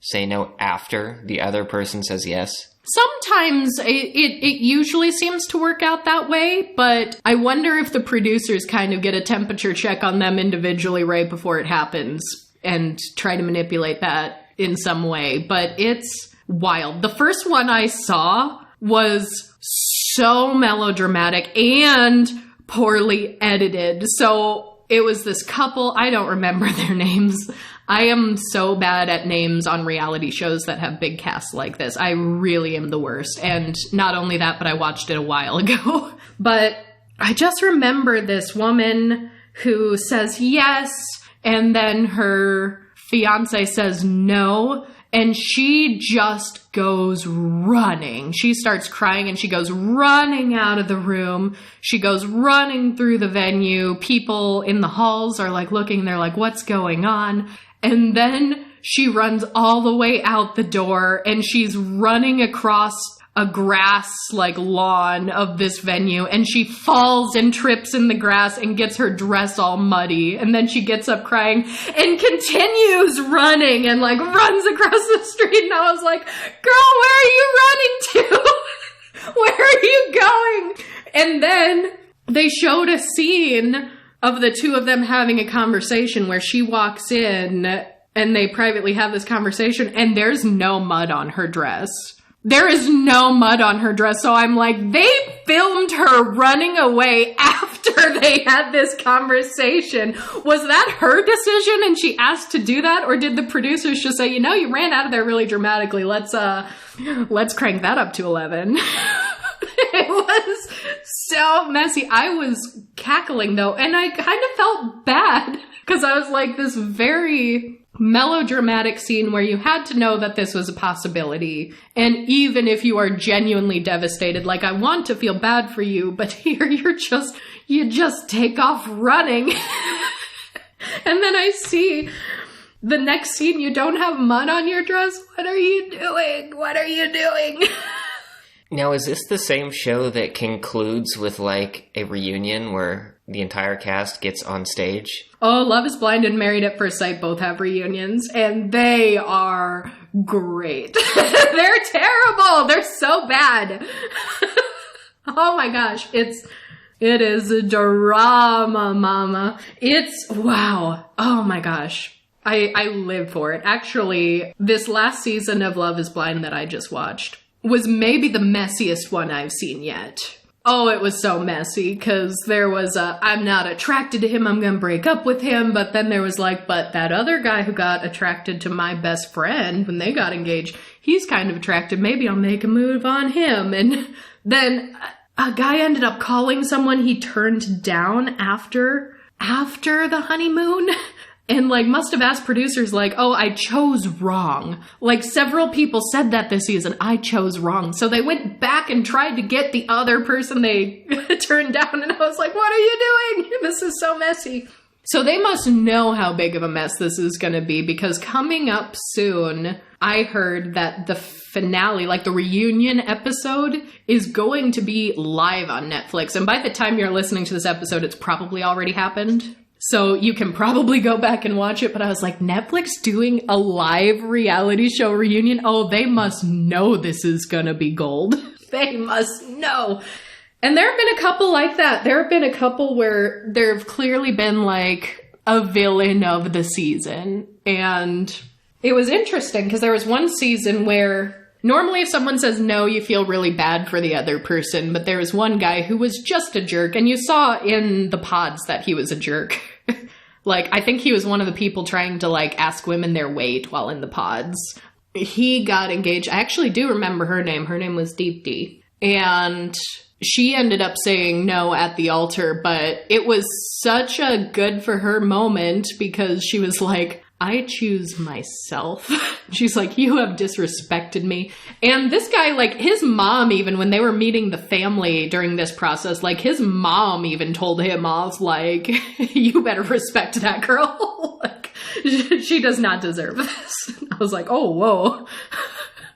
after the other person says yes? Sometimes it usually seems to work out that way, but I wonder if the producers kind of get a temperature check on them individually right before it happens and try to manipulate that in some way. But it's wild. The first one I saw was so melodramatic and poorly edited. So it was this couple, I don't remember their names. I am so bad at names on reality shows that have big casts like this. I really am the worst. And not only that, but I watched it a while ago. But I just remember this woman who says yes, and then her fiance says no. And she just goes running. She starts crying and she goes running out of the room. She goes running through the venue. People in the halls are looking, they're like, what's going on? And then she runs all the way out the door and she's running across a grass lawn of this venue, and she falls and trips in the grass and gets her dress all muddy, and then she gets up crying and continues running and runs across the street. And I was like, girl, where are you running to? Where are you going? And then they showed a scene of the two of them having a conversation where she walks in and they privately have this conversation, and there's no mud on her dress. There is no mud on her dress. So I'm like, they filmed her running away after they had this conversation. Was that her decision and she asked to do that? Or did the producers just say, you ran out of there really dramatically. Let's crank that up to 11. It was so messy. I was cackling though. And I kind of felt bad because I was like, this very melodramatic scene where you had to know that this was a possibility. And even if you are genuinely devastated, like, I want to feel bad for you, but here you just take off running. And then I see the next scene, you don't have mud on your dress. What are you doing? What are you doing? Now, is this the same show that concludes with, like, a reunion where the entire cast gets on stage? Oh, Love is Blind and Married at First Sight both have reunions, and they are great. They're terrible. They're so bad. Oh my gosh. It is a drama, mama. Wow. Oh my gosh. I live for it. Actually, this last season of Love is Blind that I just watched was maybe the messiest one I've seen yet. Oh, it was so messy, because there was I'm not attracted to him, I'm gonna break up with him, but then there was like, but that other guy who got attracted to my best friend when they got engaged, he's kind of attractive, maybe I'll make a move on him. And then a guy ended up calling someone he turned down after the honeymoon. And, like, must have asked producers, like, oh, I chose wrong. Like, several people said that this season, I chose wrong. So they went back and tried to get the other person they turned down. And I was like, what are you doing? This is so messy. So they must know how big of a mess this is going to be, because coming up soon, I heard that the finale, like the reunion episode, is going to be live on Netflix. And by the time you're listening to this episode, it's probably already happened. So you can probably go back and watch it, but I was like, Netflix doing a live reality show reunion? Oh, they must know this is gonna be gold. They must know. And there have been a couple like that. There have been a couple where there have clearly been like a villain of the season. And it was interesting because there was one season where normally if someone says no, you feel really bad for the other person. But there was one guy who was just a jerk. And you saw in the pods that he was a jerk. Like, I think he was one of the people trying to, like, ask women their weight while in the pods. He got engaged. I actually do remember her name. Her name was Deepti. And she ended up saying no at the altar, but it was such a good for her moment because she was like, I choose myself. She's like, you have disrespected me. And this guy, like, his mom, even when they were meeting the family during this process, like, his mom even told him off, like, you better respect that girl. Like, she does not deserve this. I was like, oh, whoa.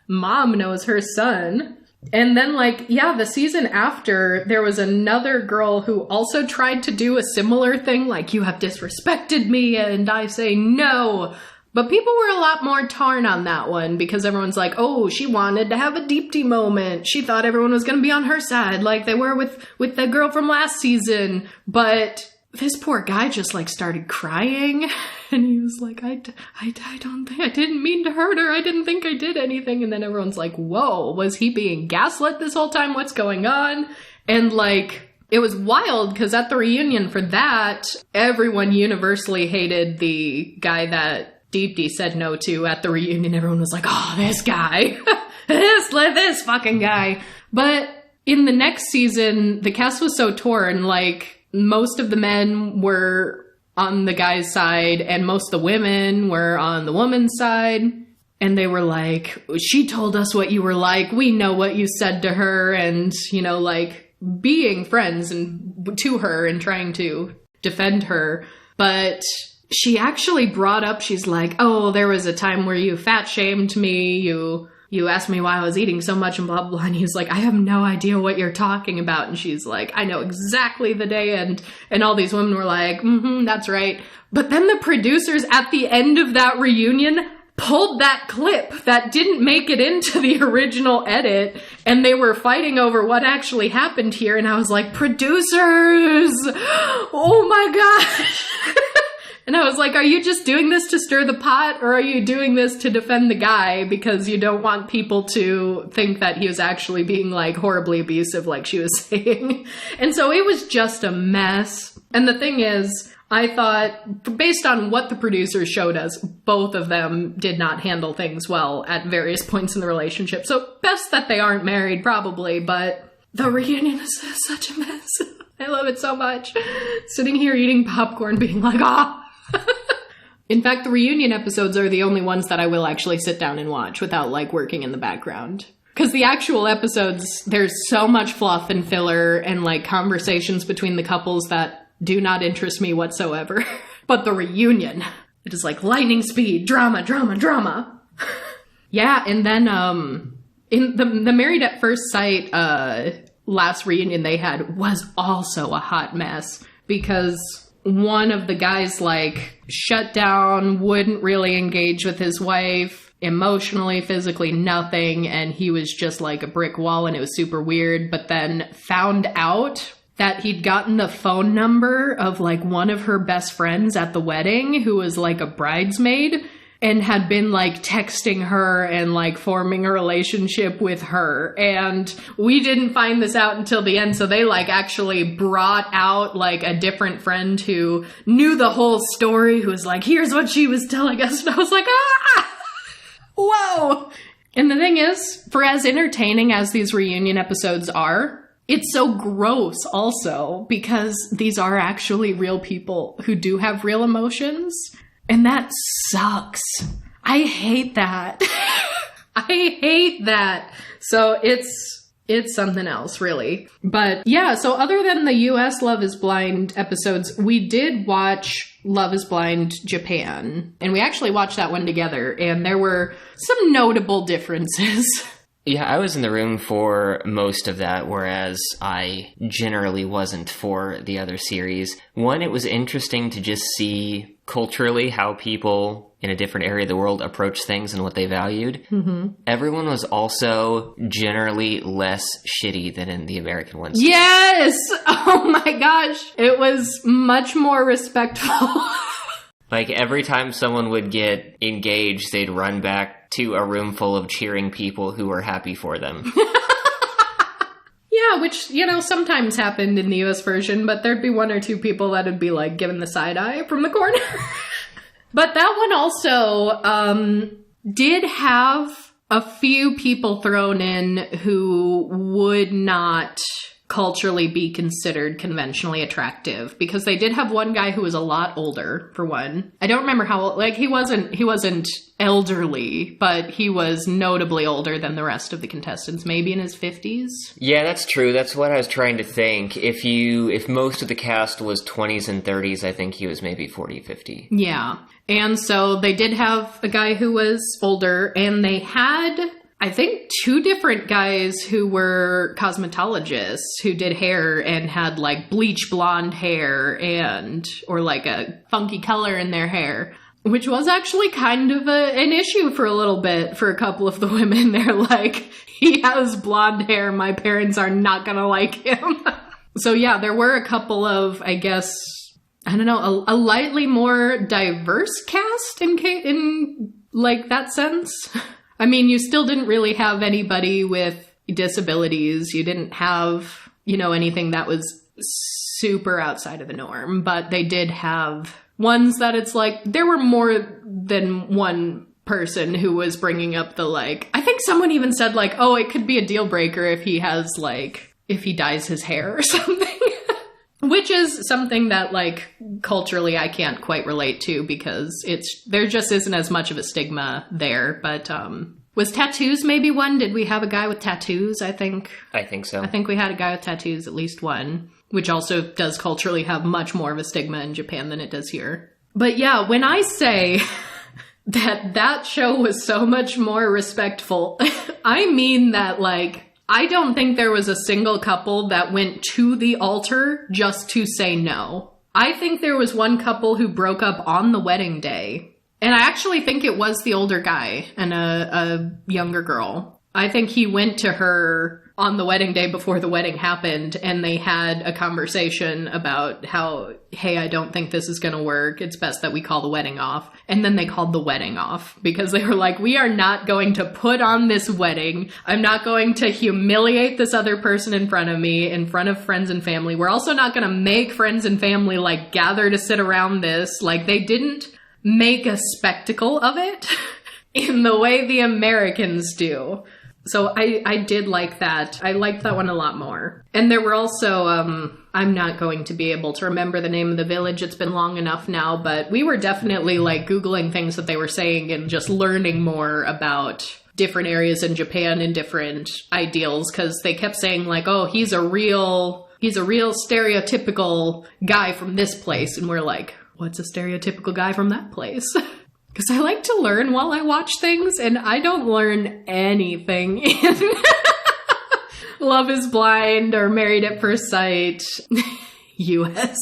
Mom knows her son. And then, like, yeah, the season after, there was another girl who also tried to do a similar thing, like, you have disrespected me, and I say no. But people were a lot more torn on that one, because everyone's like, oh, she wanted to have a Deepti moment. She thought everyone was going to be on her side, like they were with the girl from last season. But this poor guy just, like, started crying, and he was like, I don't think, I didn't mean to hurt her, I didn't think I did anything, and then everyone's like, whoa, was he being gaslit this whole time, what's going on? And, like, it was wild, because at the reunion for that, everyone universally hated the guy that Deepti said no to at the reunion. Everyone was like, oh, this guy, this fucking guy. But in the next season, the cast was so torn, like, most of the men were on the guy's side and most of the women were on the woman's side. And they were like, she told us what you were like. We know what you said to her. And, you know, like, being friends and to her and trying to defend her. But she actually brought up, she's like, oh, there was a time where you fat shamed me. You asked me why I was eating so much and blah, blah, blah. And he's like, I have no idea what you're talking about. And she's like, I know exactly the day. And all these women were like, that's right. But then the producers at the end of that reunion pulled that clip that didn't make it into the original edit. And they were fighting over what actually happened here. And I was like, producers, oh my gosh. And I was like, are you just doing this to stir the pot, or are you doing this to defend the guy because you don't want people to think that he was actually being like horribly abusive like she was saying? And so it was just a mess. And the thing is, I thought, based on what the producers showed us, both of them did not handle things well at various points in the relationship. So best that they aren't married, probably, but the reunion is such a mess. I love it so much. Sitting here eating popcorn being like, ah! In fact, the reunion episodes are the only ones that I will actually sit down and watch without, like, working in the background. Because the actual episodes, there's so much fluff and filler and, like, conversations between the couples that do not interest me whatsoever. But the reunion, it is like lightning speed, drama, drama, drama. Yeah, and then, in the Married at First Sight, last reunion they had was also a hot mess. Because one of the guys, like, shut down, wouldn't really engage with his wife, emotionally, physically, nothing, and he was just like a brick wall, and it was super weird, but then found out that he'd gotten the phone number of, like, one of her best friends at the wedding, who was, like, a bridesmaid, and had been, like, texting her and, like, forming a relationship with her. And we didn't find this out until the end, so they, like, actually brought out, like, a different friend who knew the whole story, who was like, here's what she was telling us. And I was like, ah! Whoa! And the thing is, for as entertaining as these reunion episodes are, it's so gross also, because these are actually real people who do have real emotions. And that sucks. I hate that. I hate that. So it's something else, really. But yeah, so other than the US Love is Blind episodes, we did watch Love is Blind Japan. And we actually watched that one together. And there were some notable differences. Yeah, I was in the room for most of that, whereas I generally wasn't for the other series. One, it was interesting to just see culturally how people in a different area of the world approach things and what they valued. Mm-hmm. Everyone was also generally less shitty than in the American ones. Yes! Oh my gosh. It was much more respectful. Like, every time someone would get engaged, they'd run back to a room full of cheering people who were happy for them. Yeah, which, you know, sometimes happened in the US version, but there'd be one or two people that would be, like, giving the side eye from the corner. But that one also did have a few people thrown in who would not culturally be considered conventionally attractive, because they did have one guy who was a lot older, for one. I don't remember how old, like, he wasn't elderly, but he was notably older than the rest of the contestants, maybe in his 50s. Yeah, that's true. That's what I was trying to think. If most of the cast was 20s and 30s, I think he was maybe 40, 50. Yeah. And so they did have a guy who was older, and they had, I think, two different guys who were cosmetologists who did hair and had, like, bleach blonde hair or like a funky color in their hair, which was actually kind of an issue for a little bit for a couple of the women. They're like, he has blonde hair, my parents are not gonna like him. So yeah, there were a couple of, I guess, I don't know, a lightly more diverse cast in like that sense. I mean, you still didn't really have anybody with disabilities. You didn't have, you know, anything that was super outside of the norm. But they did have ones that it's like, there were more than one person who was bringing up the, like, I think someone even said, like, oh, it could be a deal breaker if he has, like, if he dyes his hair or something. Which is something that, like, culturally I can't quite relate to, because there just isn't as much of a stigma there. But was tattoos maybe one? Did we have a guy with tattoos, I think? I think so. I think we had a guy with tattoos, at least one, which also does culturally have much more of a stigma in Japan than it does here. But yeah, when I say that show was so much more respectful, I mean that, like, I don't think there was a single couple that went to the altar just to say no. I think there was one couple who broke up on the wedding day. And I actually think it was the older guy and a younger girl. I think he went to her on the wedding day before the wedding happened, and they had a conversation about how, hey, I don't think this is going to work. It's best that we call the wedding off. And then they called the wedding off because they were like, we are not going to put on this wedding. I'm not going to humiliate this other person in front of me, in front of friends and family. We're also not going to make friends and family like gather to sit around this. Like, they didn't make a spectacle of it in the way the Americans do. So I did like that. I liked that one a lot more. And there were also, I'm not going to be able to remember the name of the village. It's been long enough now, but we were definitely like Googling things that they were saying and just learning more about different areas in Japan and different ideals. Cause they kept saying like, oh, he's a real stereotypical guy from this place. And we're like, what's a stereotypical guy from that place? Because I like to learn while I watch things, and I don't learn anything in Love is Blind or Married at First Sight US.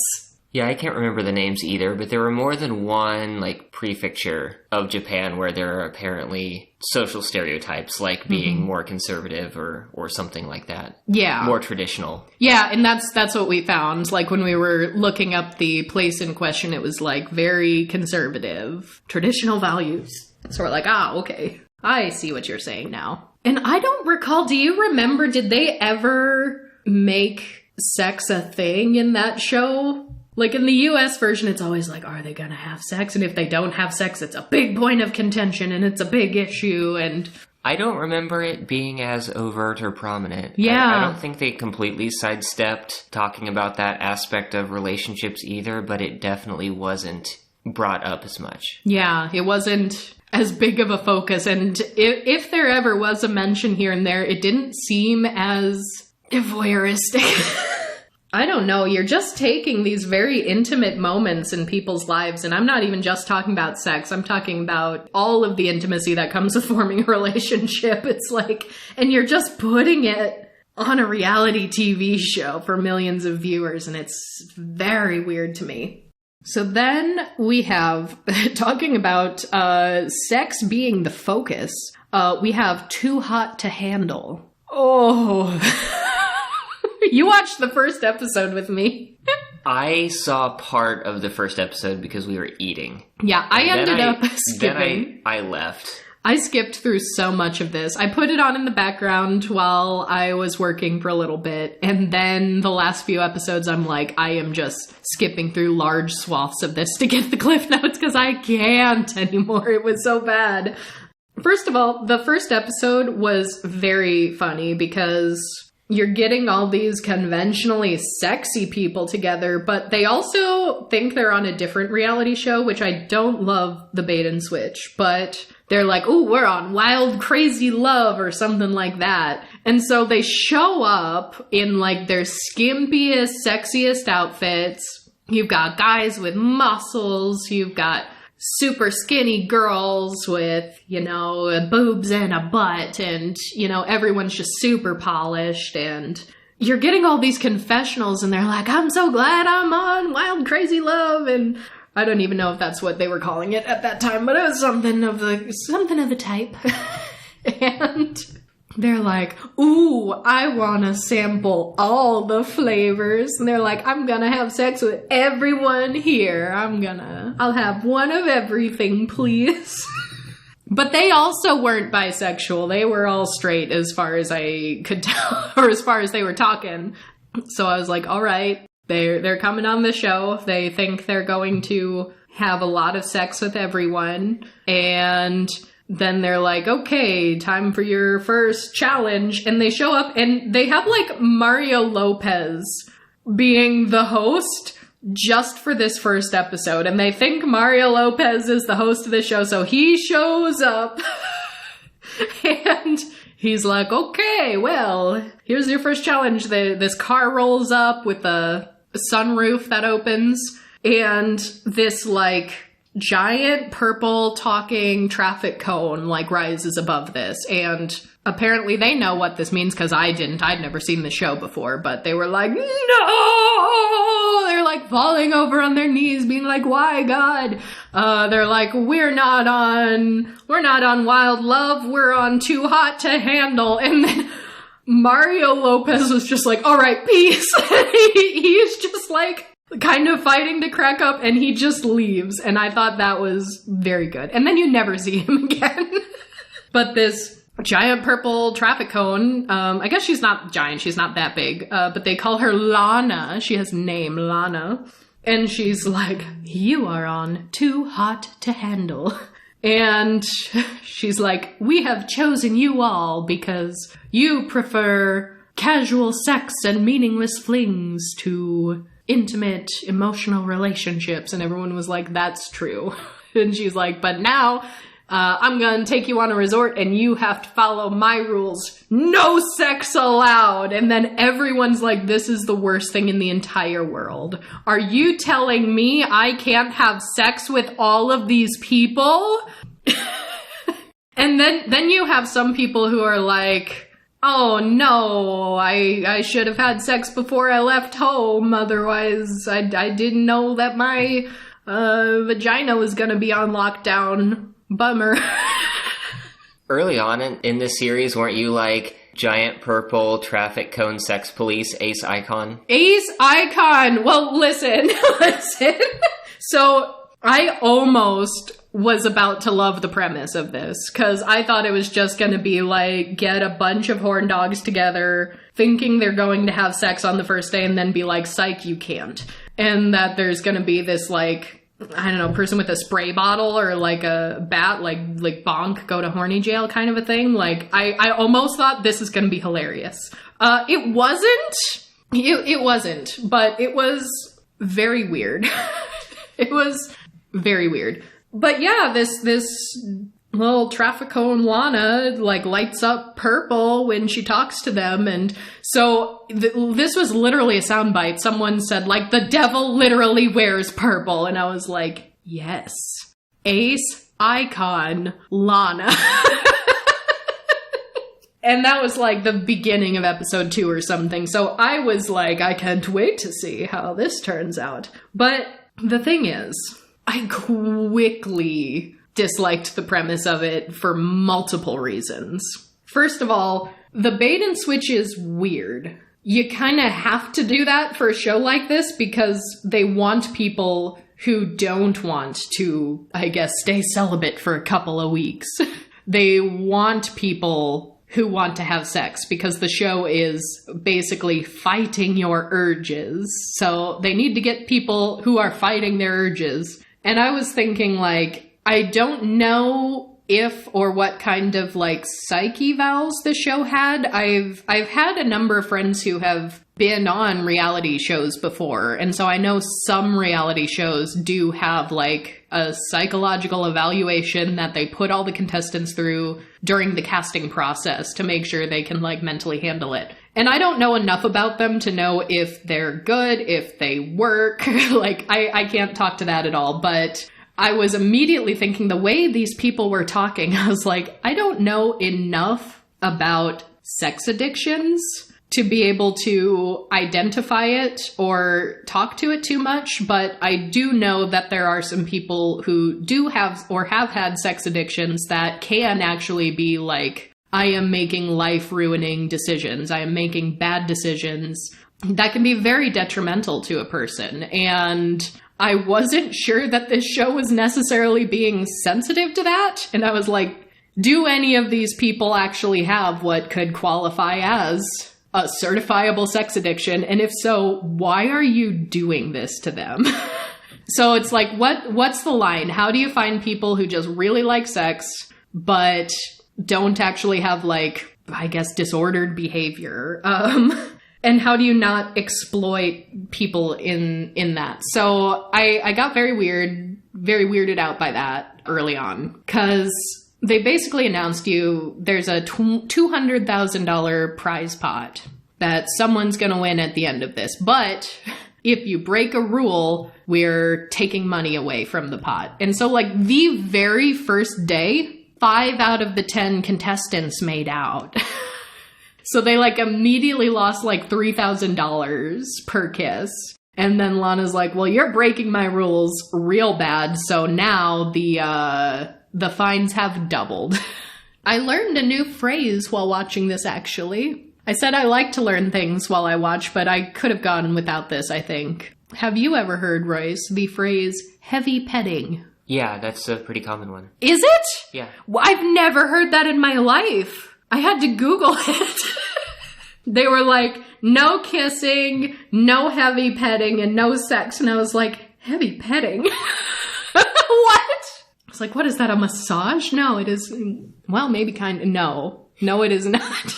Yeah, I can't remember the names either, but there were more than one, like, prefecture of Japan where there are apparently social stereotypes, like being more conservative or something like that. Yeah. More traditional. Yeah, and that's what we found. Like, when we were looking up the place in question, it was, like, very conservative. Traditional values. So we're like, okay. I see what you're saying now. And I don't recall, do you remember, did they ever make sex a thing in that show? Like, in the US version, it's always like, are they gonna have sex? And if they don't have sex, it's a big point of contention, and it's a big issue, and... I don't remember it being as overt or prominent. Yeah. I don't think they completely sidestepped talking about that aspect of relationships either, but it definitely wasn't brought up as much. Yeah, it wasn't as big of a focus, and if there ever was a mention here and there, it didn't seem as voyeuristic. I don't know, you're just taking these very intimate moments in people's lives, and I'm not even just talking about sex, I'm talking about all of the intimacy that comes with forming a relationship. It's like, and you're just putting it on a reality TV show for millions of viewers, and it's very weird to me. So then we have, talking about sex being the focus, we have Too Hot to Handle. Oh... You watched the first episode with me. I saw part of the first episode because we were eating. Yeah, I ended up skipping. Then I left. I skipped through so much of this. I put it on in the background while I was working for a little bit. And then the last few episodes, I'm like, I am just skipping through large swaths of this to get the cliff notes because I can't anymore. It was so bad. First of all, the first episode was very funny because... you're getting all these conventionally sexy people together, but they also think they're on a different reality show, which I don't love the bait and switch, but they're like, ooh, we're on Wild Crazy Love or something like that. And so they show up in like their skimpiest, sexiest outfits. You've got guys with muscles, you've got super skinny girls with, you know, boobs and a butt, and, you know, everyone's just super polished, and you're getting all these confessionals, and they're like, I'm so glad I'm on Wild Crazy Love, and I don't even know if that's what they were calling it at that time, but it was something of the type. And they're like, ooh, I want to sample all the flavors. And they're like, I'm going to have sex with everyone here. I'll have one of everything, please. But they also weren't bisexual. They were all straight as far as I could tell, or as far as they were talking. So I was like, all right, they're coming on the show. They think they're going to have a lot of sex with everyone. And... then they're like, okay, time for your first challenge. And they show up and they have like Mario Lopez being the host just for this first episode. And they think Mario Lopez is the host of the show. So he shows up and he's like, okay, well, here's your first challenge. This car rolls up with a sunroof that opens, and this like... giant purple talking traffic cone like rises above this, and apparently they know what this means because I didn't. I'd never seen the show before, but they were like, no! They're like falling over on their knees being like, why God? They're like, we're not on Wild Love, we're on Too Hot to Handle. And then Mario Lopez was just like, all right, peace. He's just like kind of fighting to crack up, and he just leaves. And I thought that was very good. And then you never see him again. But this giant purple traffic cone, I guess she's not giant, she's not that big, but they call her Lana. She has a name, Lana. And she's like, you are on Too Hot to Handle. And she's like, we have chosen you all because you prefer casual sex and meaningless flings to intimate, emotional relationships. And everyone was like, that's true. And she's like, but now I'm going to take you on a resort and you have to follow my rules. No sex allowed. And then everyone's like, this is the worst thing in the entire world. Are you telling me I can't have sex with all of these people? And then you have some people who are like, oh no, I should have had sex before I left home. Otherwise, I didn't know that my vagina was going to be on lockdown. Bummer. Early on in this series, weren't you like giant purple traffic cone sex police ace icon? Ace icon! Well, listen. So I almost was about to love the premise of this, because I thought it was just going to be like, get a bunch of horn dogs together, thinking they're going to have sex on the first day, and then be like, psych, you can't. And that there's going to be this like, I don't know, person with a spray bottle or like a bat, like bonk, go to horny jail kind of a thing. Like, I almost thought this is going to be hilarious. It wasn't, but it was very weird. It was very weird. But yeah, this little traffic cone Lana like lights up purple when she talks to them. And so this was literally a soundbite. Someone said like, the devil literally wears purple. And I was like, yes, ace icon Lana. And that was like the beginning of episode 2 or something. So I was like, I can't wait to see how this turns out. But the thing is, I quickly disliked the premise of it for multiple reasons. First of all, the bait and switch is weird. You kind of have to do that for a show like this because they want people who don't want to, I guess, stay celibate for a couple of weeks. They want people who want to have sex because the show is basically fighting your urges. So they need to get people who are fighting their urges. And I was thinking like, I don't know if or what kind of like psyche evals the show had. I've had a number of friends who have been on reality shows before. And so I know some reality shows do have like a psychological evaluation that they put all the contestants through during the casting process to make sure they can like mentally handle it. And I don't know enough about them to know if they're good, if they work. Like I can't talk to that at all, but I was immediately thinking the way these people were talking, I was like, I don't know enough about sex addictions to be able to identify it or talk to it too much, but I do know that there are some people who do have or have had sex addictions that can actually be like, I am making life-ruining decisions. I am making bad decisions that can be very detrimental to a person. And I wasn't sure that this show was necessarily being sensitive to that. And I was like, do any of these people actually have what could qualify as a certifiable sex addiction? And if so, why are you doing this to them? So it's like, what's the line? How do you find people who just really like sex, but don't actually have like, I guess, disordered behavior? And how do you not exploit people in that? So I got very weirded out by that early on, because they basically announced there's a $200,000 prize pot that someone's going to win at the end of this. But if you break a rule, we're taking money away from the pot. And so like the very first day, 5 out of the 10 contestants made out. So they like immediately lost like $3,000 per kiss. And then Lana's like, well, you're breaking my rules real bad. So now the fines have doubled. I learned a new phrase while watching this, actually. I said I like to learn things while I watch, but I could have gone without this, I think. Have you ever heard, Royce, the phrase heavy petting? Yeah, that's a pretty common one. Is it? Yeah. Well, I've never heard that in my life. I had to Google it. They were like, no kissing, no heavy petting, and no sex. And I was like, heavy petting? What? I was like, what is that, a massage? No, it is, well, maybe kind of, no. No, it is not.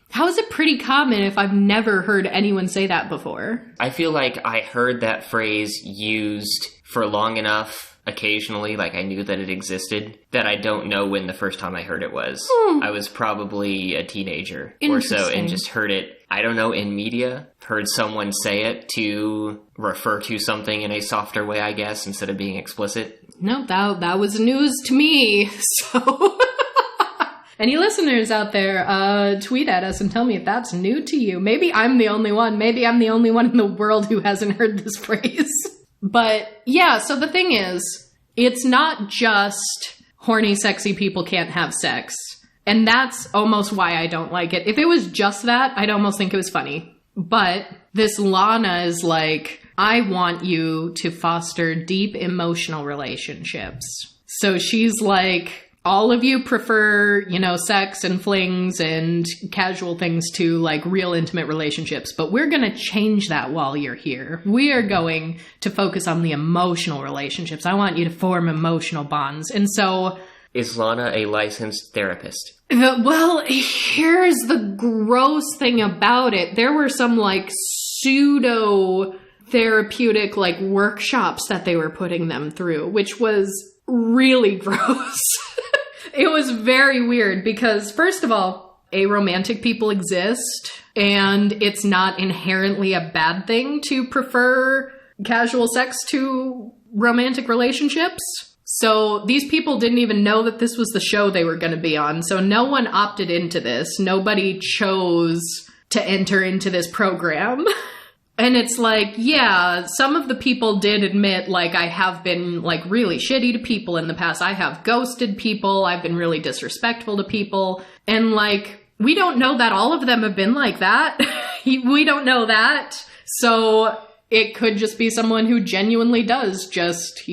How is it pretty common if I've never heard anyone say that before? I feel like I heard that phrase used for long enough occasionally, like I knew that it existed, that I don't know when the first time I heard it was. I was probably a teenager or so and just heard it, I don't know, in media. Heard someone say it to refer to something in a softer way, I guess, instead of being explicit. No, that was news to me, so... Any listeners out there, tweet at us and tell me if that's new to you. Maybe I'm the only one. Maybe I'm the only one in the world who hasn't heard this phrase. But yeah, so the thing is, it's not just horny, sexy people can't have sex. And that's almost why I don't like it. If it was just that, I'd almost think it was funny. But this Lana is like, I want you to foster deep emotional relationships. So she's like... all of you prefer, sex and flings and casual things to like real intimate relationships, but we're going to change that while you're here. We are going to focus on the emotional relationships. I want you to form emotional bonds. And so... Is Lana a licensed therapist? Well, here's the gross thing about it. There were some like pseudo therapeutic like workshops that they were putting them through, which was really gross. It was very weird because, first of all, aromantic people exist, and it's not inherently a bad thing to prefer casual sex to romantic relationships. So these people didn't even know that this was the show they were going to be on, so no one opted into this. Nobody chose to enter into this program. And it's like, yeah, some of the people did admit, like, I have been, like, really shitty to people in the past. I have ghosted people. I've been really disrespectful to people. And, like, we don't know that all of them have been like that. We don't know that. So it could just be someone who genuinely does just,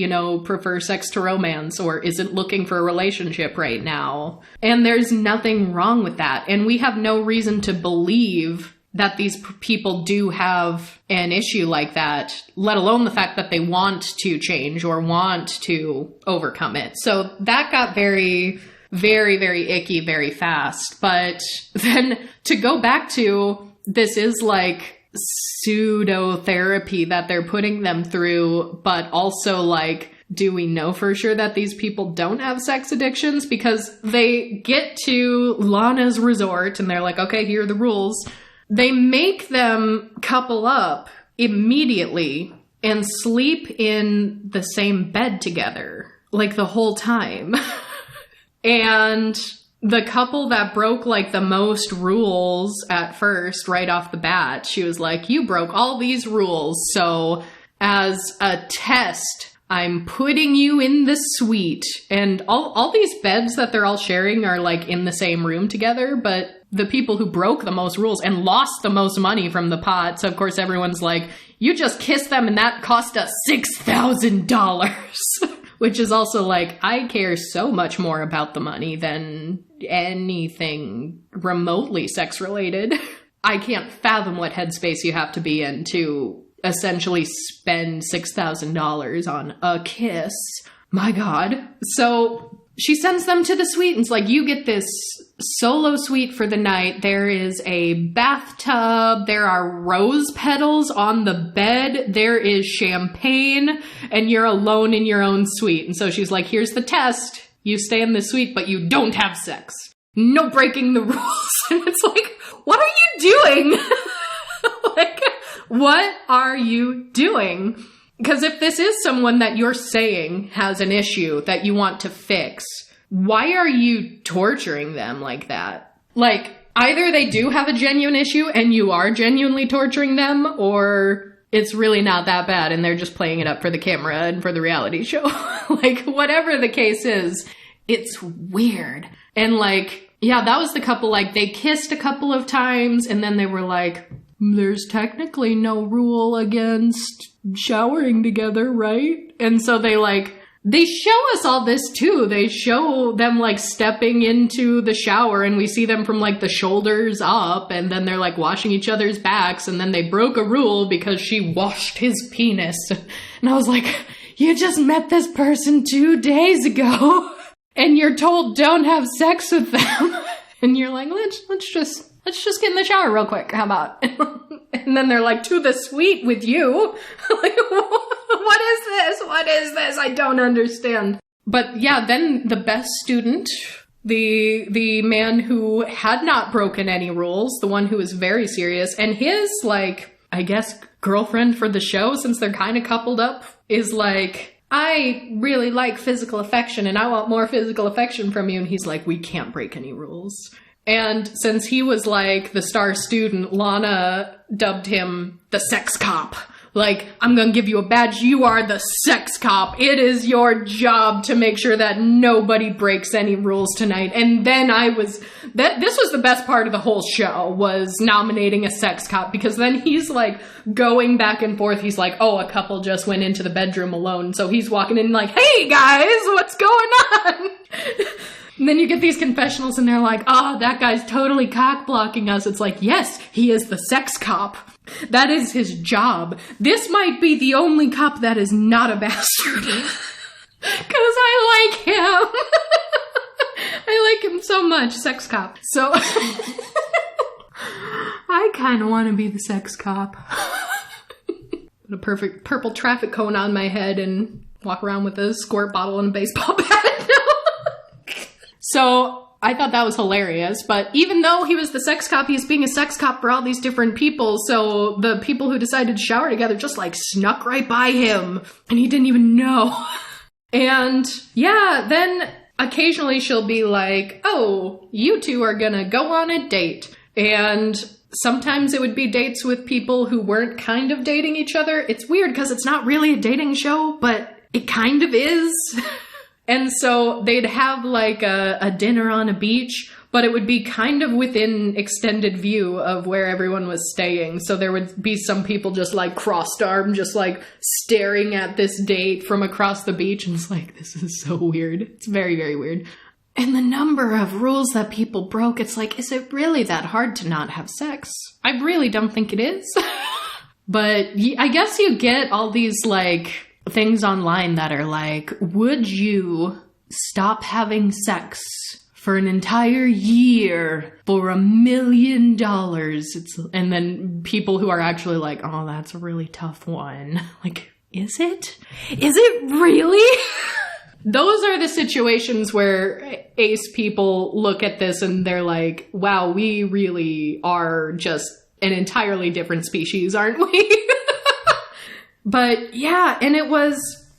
prefer sex to romance or isn't looking for a relationship right now. And there's nothing wrong with that. And we have no reason to believe that these people do have an issue like that, let alone the fact that they want to change or want to overcome it. So that got very, very, very icky very fast. But then to go back to, this is like pseudo therapy that they're putting them through, but also like, do we know for sure that these people don't have sex addictions? Because they get to Lana's resort and they're like, okay, here are the rules. They make them couple up immediately and sleep in the same bed together, like the whole time. And the couple that broke like the most rules at first, right off the bat, she was like, you broke all these rules. So as a test, I'm putting you in the suite. And all these beds that they're all sharing are like in the same room together, but the people who broke the most rules and lost the most money from the pot. So of course everyone's like, you just kissed them and that cost us $6,000. Which is also like, I care so much more about the money than anything remotely sex related. I can't fathom what headspace you have to be in to essentially spend $6,000 on a kiss. My God. So she sends them to the suite and it's like, you get this solo suite for the night. There is a bathtub. There are rose petals on the bed. There is champagne and you're alone in your own suite. And so she's like, here's the test. You stay in the suite, but you don't have sex. No breaking the rules. And it's like, what are you doing? Like, what are you doing? Because if this is someone that you're saying has an issue that you want to fix, why are you torturing them like that? Like, either they do have a genuine issue and you are genuinely torturing them, or it's really not that bad and they're just playing it up for the camera and for the reality show. Like, whatever the case is, it's weird. And like, Yeah, that was the couple, like, they kissed a couple of times, and then they were like, there's technically no rule against showering together, right? And so they show us all this too. They show them like stepping into the shower, and we see them from like the shoulders up, and then they're like washing each other's backs, and then they broke a rule because she washed his penis. And I was like, you just met this person 2 days ago, and you're told don't have sex with them. And you're like, let's just get in the shower real quick. How about? And then they're like, to the suite with you. Like, what is this? What is this? I don't understand. But yeah, then the best student, the man who had not broken any rules, the one who was very serious, and his, like, I guess, girlfriend for the show, since they're kind of coupled up, is like, I really like physical affection and I want more physical affection from you. And he's like, we can't break any rules. And since he was like the star student, Lana dubbed him the sex cop. Like, I'm gonna give you a badge. You are the sex cop. It is your job to make sure that nobody breaks any rules tonight. And then this was the best part of the whole show, was nominating a sex cop, because then he's like going back and forth. He's like, oh, a couple just went into the bedroom alone. So he's walking in like, hey guys, what's going on? And then you get these confessionals and they're like, oh, that guy's totally cock blocking us. It's like, yes, he is the sex cop. That is his job. This might be the only cop that is not a bastard. Because I like him. I like him so much. Sex cop. So I kind of want to be the sex cop. Put a perfect purple traffic cone on my head and walk around with a squirt bottle and a baseball bat. So I thought that was hilarious, but even though he was the sex cop, he's being a sex cop for all these different people, so the people who decided to shower together just like snuck right by him, and he didn't even know. And yeah, then occasionally she'll be like, oh, you two are gonna go on a date. And sometimes it would be dates with people who weren't kind of dating each other. It's weird because it's not really a dating show, but it kind of is. And so they'd have like a dinner on a beach, but it would be kind of within extended view of where everyone was staying. So there would be some people just like crossed armed, just like staring at this date from across the beach. And it's like, this is so weird. It's very, very weird. And the number of rules that people broke, it's like, is it really that hard to not have sex? I really don't think it is. But I guess you get all these like things online that are like, would you stop having sex for an entire year for $1 million? And then people who are actually like, oh, that's a really tough one. Like, is it? Is it really? Those are the situations where ace people look at this and they're like, wow, we really are just an entirely different species, aren't we? But yeah, and it was,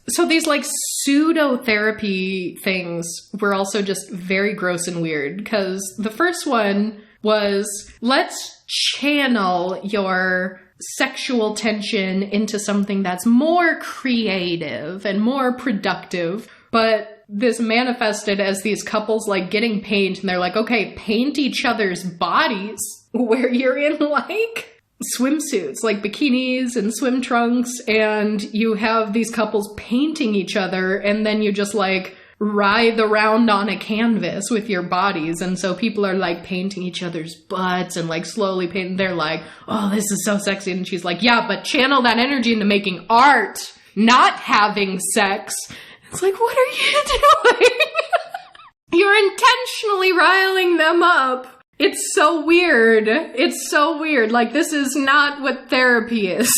so these like pseudo therapy things were also just very gross and weird, because the first one was, let's channel your sexual tension into something that's more creative and more productive. But this manifested as these couples like getting paint, and they're like, okay, paint each other's bodies where you're in like swimsuits, like bikinis and swim trunks, and you have these couples painting each other, and then you just like writhe around on a canvas with your bodies. And so people are like painting each other's butts and like slowly painting. They're like, oh, this is so sexy. And she's like, yeah, but channel that energy into making art, not having sex. It's like, what are you doing? You're intentionally riling them up. It's so weird. It's so weird. Like, this is not what therapy is.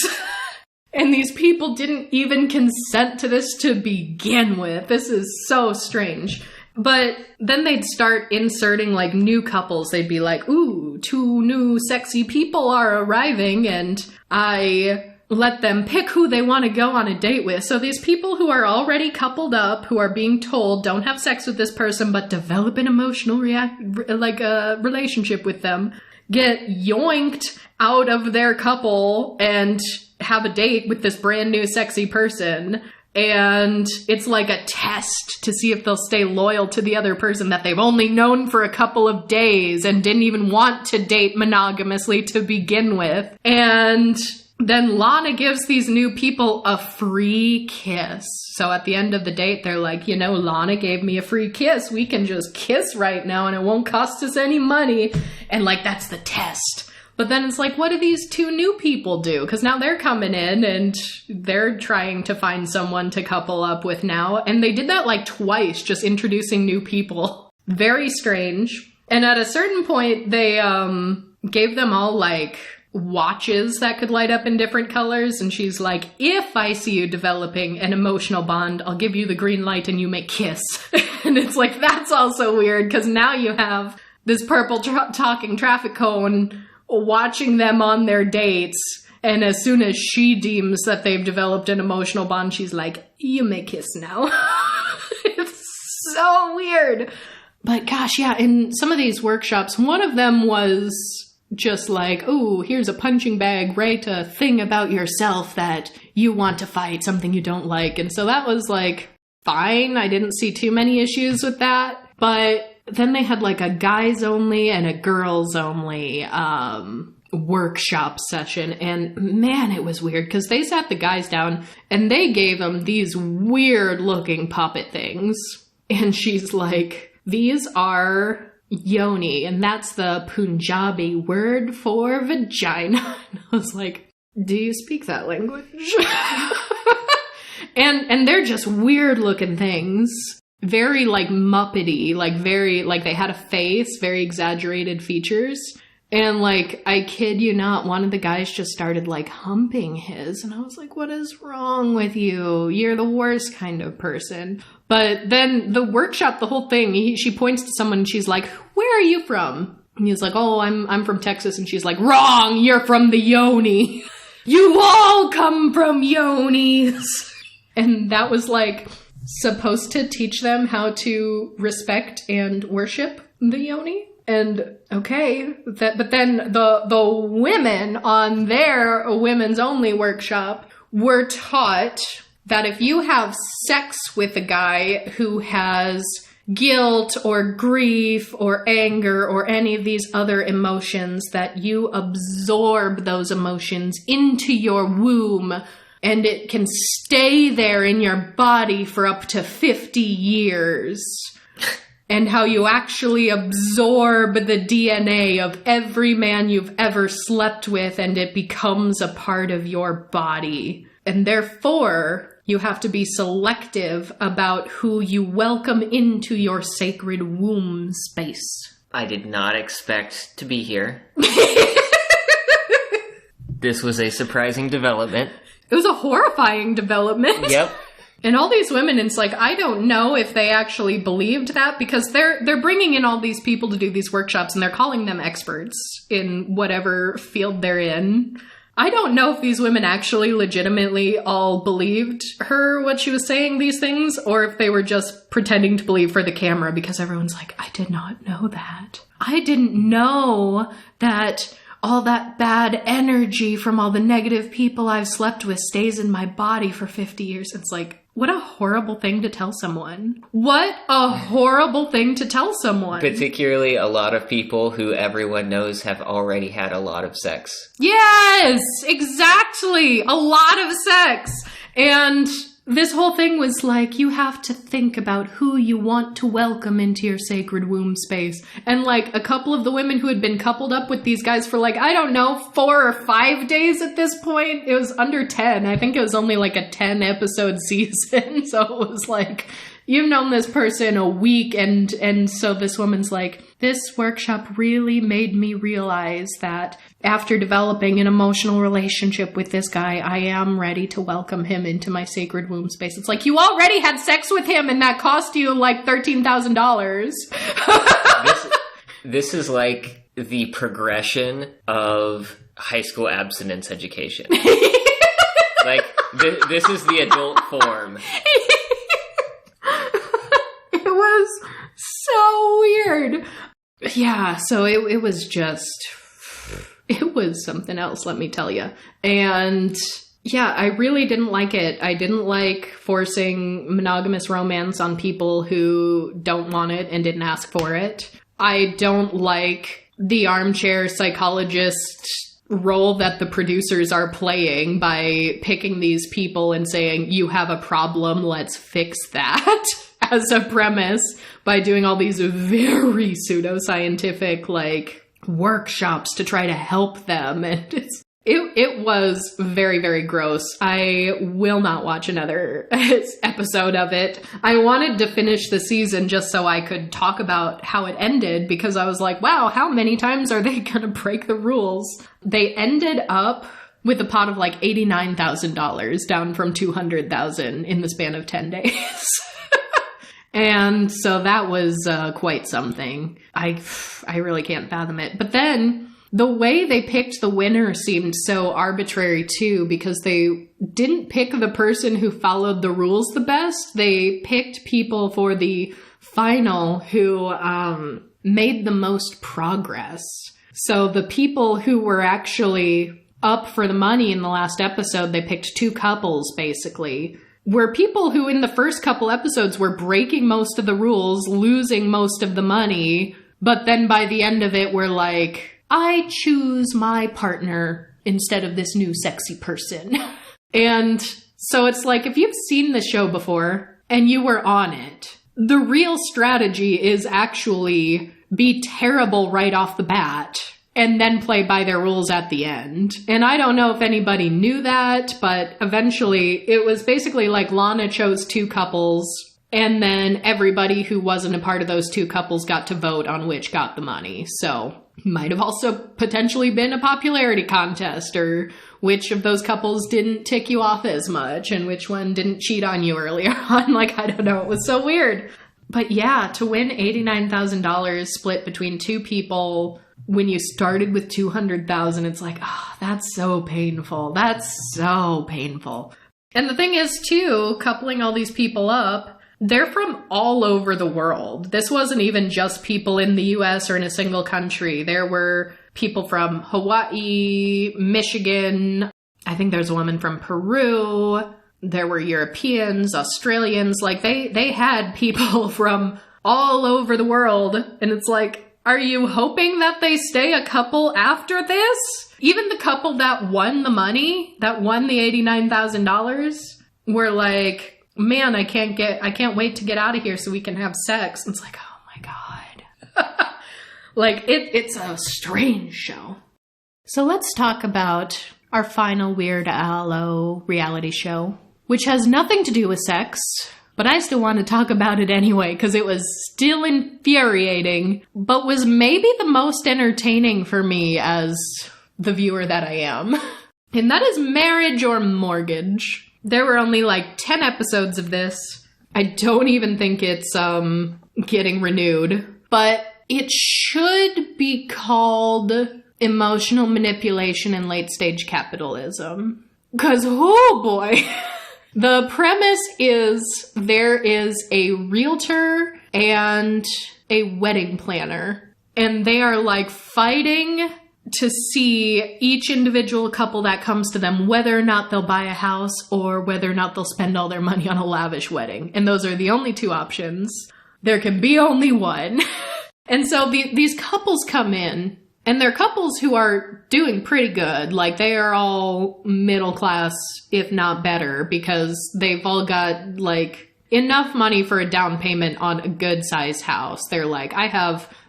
And these people didn't even consent to this to begin with. This is so strange. But then they'd start inserting, like, new couples. They'd be like, ooh, 2 new sexy people are arriving, and I let them pick who they want to go on a date with. So these people who are already coupled up, who are being told don't have sex with this person, but develop an emotional relationship with them, get yoinked out of their couple and have a date with this brand new sexy person. And it's like a test to see if they'll stay loyal to the other person that they've only known for a couple of days and didn't even want to date monogamously to begin with. And then Lana gives these new people a free kiss. So at the end of the date, they're like, Lana gave me a free kiss. We can just kiss right now and it won't cost us any money. And like, that's the test. But then it's like, what do these two new people do? Because now they're coming in and they're trying to find someone to couple up with now. And they did that like twice, just introducing new people. Very strange. And at a certain point, they gave them all like watches that could light up in different colors. And she's like, if I see you developing an emotional bond, I'll give you the green light and you may kiss. And it's like, that's also weird because now you have this purple talking traffic cone watching them on their dates, and as soon as she deems that they've developed an emotional bond, she's like, you may kiss now. It's so weird. But gosh, yeah, in some of these workshops, one of them was just like, oh, here's a punching bag, write a thing about yourself that you want to fight, something you don't like. And so that was like, fine. I didn't see too many issues with that. But then they had like a guys only and a girls only workshop session. And man, it was weird because they sat the guys down and they gave them these weird looking puppet things. And she's like, these are yoni. And that's the Punjabi word for vagina. And I was like, do you speak that language? and they're just weird looking things. Very, like, Muppety, like they had a face, very exaggerated features. And, like, I kid you not, one of the guys just started, like, humping his. And I was like, what is wrong with you? You're the worst kind of person. But then the workshop, the whole thing, she points to someone and she's like, where are you from? And he's like, oh, I'm from Texas. And she's like, wrong, you're from the yoni. You all come from yonis. And that was, like, supposed to teach them how to respect and worship the yoni. And okay, but then the women on their women's only workshop were taught that if you have sex with a guy who has guilt or grief or anger or any of these other emotions, that you absorb those emotions into your womb and it can stay there in your body for up to 50 years. And how you actually absorb the DNA of every man you've ever slept with and it becomes a part of your body. And therefore, you have to be selective about who you welcome into your sacred womb space. I did not expect to be here. This was a surprising development. It was a horrifying development. Yep. And all these women, it's like, I don't know if they actually believed that, because they're bringing in all these people to do these workshops and they're calling them experts in whatever field they're in. I don't know if these women actually legitimately all believed her, what she was saying, these things, or if they were just pretending to believe for the camera, because everyone's like, I did not know that. I didn't know that all that bad energy from all the negative people I've slept with stays in my body for 50 years. It's like, what a horrible thing to tell someone. What a horrible thing to tell someone. Particularly a lot of people who everyone knows have already had a lot of sex. Yes, exactly. A lot of sex. And this whole thing was like, you have to think about who you want to welcome into your sacred womb space. And like a couple of the women who had been coupled up with these guys for like, I don't know, 4 or 5 days at this point. It was under 10. I think it was only like a 10 episode season. So it was like, you've known this person a week. And so this woman's like, this workshop really made me realize that after developing an emotional relationship with this guy, I am ready to welcome him into my sacred womb space. It's like, you already had sex with him and that cost you like $13,000. This is like the progression of high school abstinence education. Like, this is the adult form. It was so weird. Yeah, so it was just... It was something else, let me tell you. And Yeah, I really didn't like it. I didn't like forcing monogamous romance on people who don't want it and didn't ask for it. I don't like the armchair psychologist role that the producers are playing by picking these people and saying, you have a problem, let's fix that, as a premise, by doing all these very pseudoscientific, like, workshops to try to help them. And it was very, very gross. I will not watch another episode of it. I wanted to finish the season just so I could talk about how it ended, because I was like, wow, how many times are they going to break the rules? They ended up with a pot of like $89,000, down from $200,000 in the span of 10 days. And so that was quite something. I really can't fathom it. But then the way they picked the winner seemed so arbitrary too, because they didn't pick the person who followed the rules the best. They picked people for the final who made the most progress. So the people who were actually up for the money in the last episode, they picked two couples basically, were people who in the first couple episodes were breaking most of the rules, losing most of the money, but then by the end of it were like, I choose my partner instead of this new sexy person. And so it's like, if you've seen the show before and you were on it, the real strategy is actually be terrible right off the bat and then play by their rules at the end. And I don't know if anybody knew that, but eventually it was basically like Lana chose two couples, and then everybody who wasn't a part of those two couples got to vote on which got the money. So might have also potentially been a popularity contest, or which of those couples didn't tick you off as much and which one didn't cheat on you earlier on. Like, I don't know. It was so weird. But yeah, to win $89,000 split between two people when you started with $200,000, it's like, oh, that's so painful. That's so painful. And the thing is, too, coupling all these people up, they're from all over the world. This wasn't even just people in the US or in a single country. There were people from Hawaii, Michigan. I think there's a woman from Peru. There were Europeans, Australians. Like, they had people from all over the world. And it's like, are you hoping that they stay a couple after this? Even the couple that won the money, that won the $89,000, were like, man, I can't wait to get out of here so we can have sex. And it's like, oh my God. Like, it's a strange show. So let's talk about our final Weird Allo reality show, which has nothing to do with sex, but I still want to talk about it anyway, because it was still infuriating, but was maybe the most entertaining for me as the viewer that I am. And that is Marriage or Mortgage. There were only like 10 episodes of this. I don't even think it's getting renewed, but it should be called Emotional Manipulation and Late Stage Capitalism. Because, oh boy... The premise is there is a realtor and a wedding planner, and they are like fighting to see each individual couple that comes to them, whether or not they'll buy a house or whether or not they'll spend all their money on a lavish wedding. And those are the only two options. There can be only one. And so these couples come in, and they're couples who are doing pretty good. Like, they are all middle class, if not better, because they've all got, like, enough money for a down payment on a good-sized house. They're like,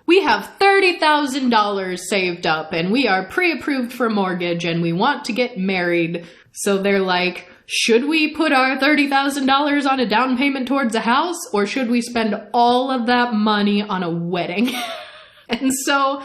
we have $30,000 saved up, and we are pre-approved for mortgage, and we want to get married. So they're like, should we put our $30,000 on a down payment towards a house, or should we spend all of that money on a wedding? And so...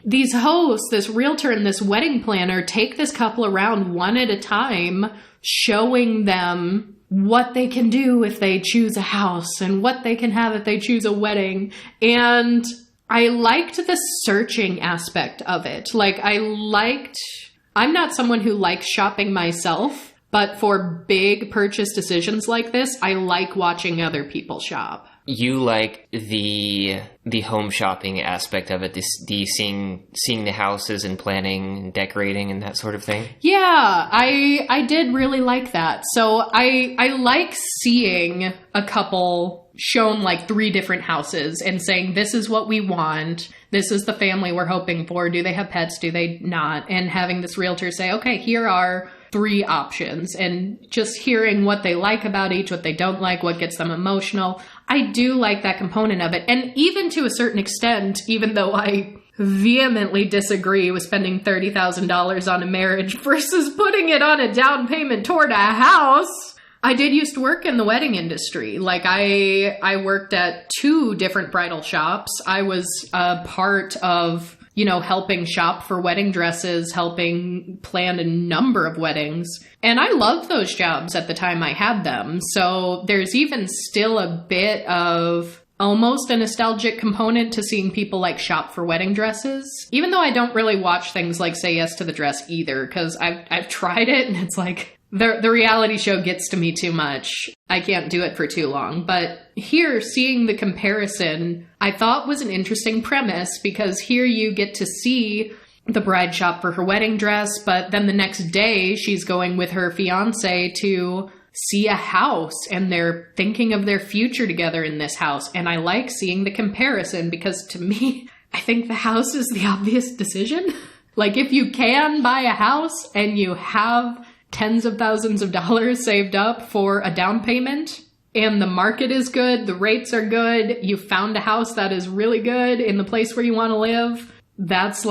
these hosts, this realtor and this wedding planner, take this couple around one at a time, showing them what they can do if they choose a house and what they can have if they choose a wedding. And I liked the searching aspect of it. Like, I'm not someone who likes shopping myself, but for big purchase decisions like this, I like watching other people shop. you like the home shopping aspect of it, the seeing the houses and planning and decorating and that sort of thing. Yeah, I did really like that. So I like seeing a couple shown like 3 different houses and saying, this is what we want. This is the family we're hoping for. Do they have pets? Do they not? And having this realtor say, okay, here are 3 options, and just hearing what they like about each, what they don't like, what gets them emotional. I do like that component of it. And even to a certain extent, even though I vehemently disagree with spending $30,000 on a marriage versus putting it on a down payment toward a house, I did used to work in the wedding industry. Like I worked at 2 different bridal shops. I was a part of, helping shop for wedding dresses, helping plan a number of weddings. And I loved those jobs at the time I had them. So there's even still a bit of almost a nostalgic component to seeing people like shop for wedding dresses. Even though I don't really watch things like Say Yes to the Dress either, because I've tried it and it's like, the reality show gets to me too much. I can't do it for too long. But here, seeing the comparison, I thought was an interesting premise, because here you get to see the bride shop for her wedding dress, but then the next day she's going with her fiance to see a house, and they're thinking of their future together in this house. And I like seeing the comparison, because to me, I think the house is the obvious decision. Like, if you can buy a house and you have tens of thousands of dollars saved up for a down payment, and the market is good, the rates are good, you found a house that is really good in the place where you want to live, that's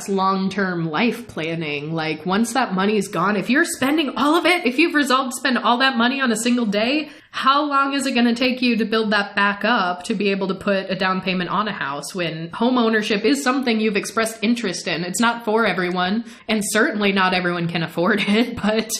long-term life planning. Like, once that money's gone, if you're spending all of it, if you've resolved to spend all that money on a single day, how long is it going to take you to build that back up to be able to put a down payment on a house, when home ownership is something you've expressed interest in? It's not for everyone, and certainly not everyone can afford it, but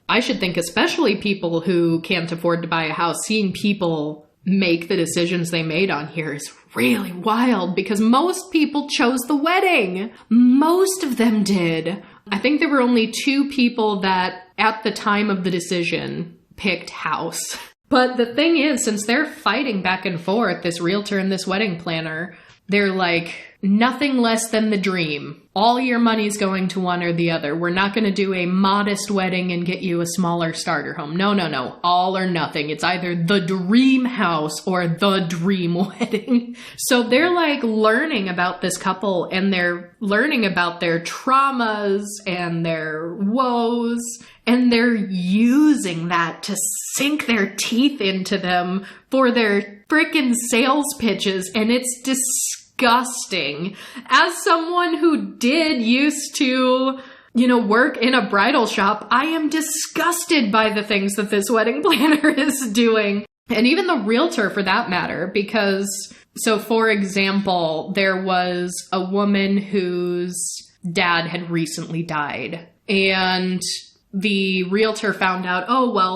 I should think especially people who can't afford to buy a house, seeing people make the decisions they made on here is really wild, because most people chose the wedding. Most of them did. I think there were only 2 people that at the time of the decision picked house. But the thing is, since they're fighting back and forth, this realtor and this wedding planner, they're like, nothing less than the dream. All your money's going to one or the other. We're not going to do a modest wedding and get you a smaller starter home. No. All or nothing. It's either the dream house or the dream wedding. So they're like learning about this couple, and they're learning about their traumas and their woes, and they're using that to sink their teeth into them for their frickin' sales pitches, and it's disgusting. As someone who did used to, work in a bridal shop, I am disgusted by the things that this wedding planner is doing. And even the realtor, for that matter, because, so for example, there was a woman whose dad had recently died, and the realtor found out,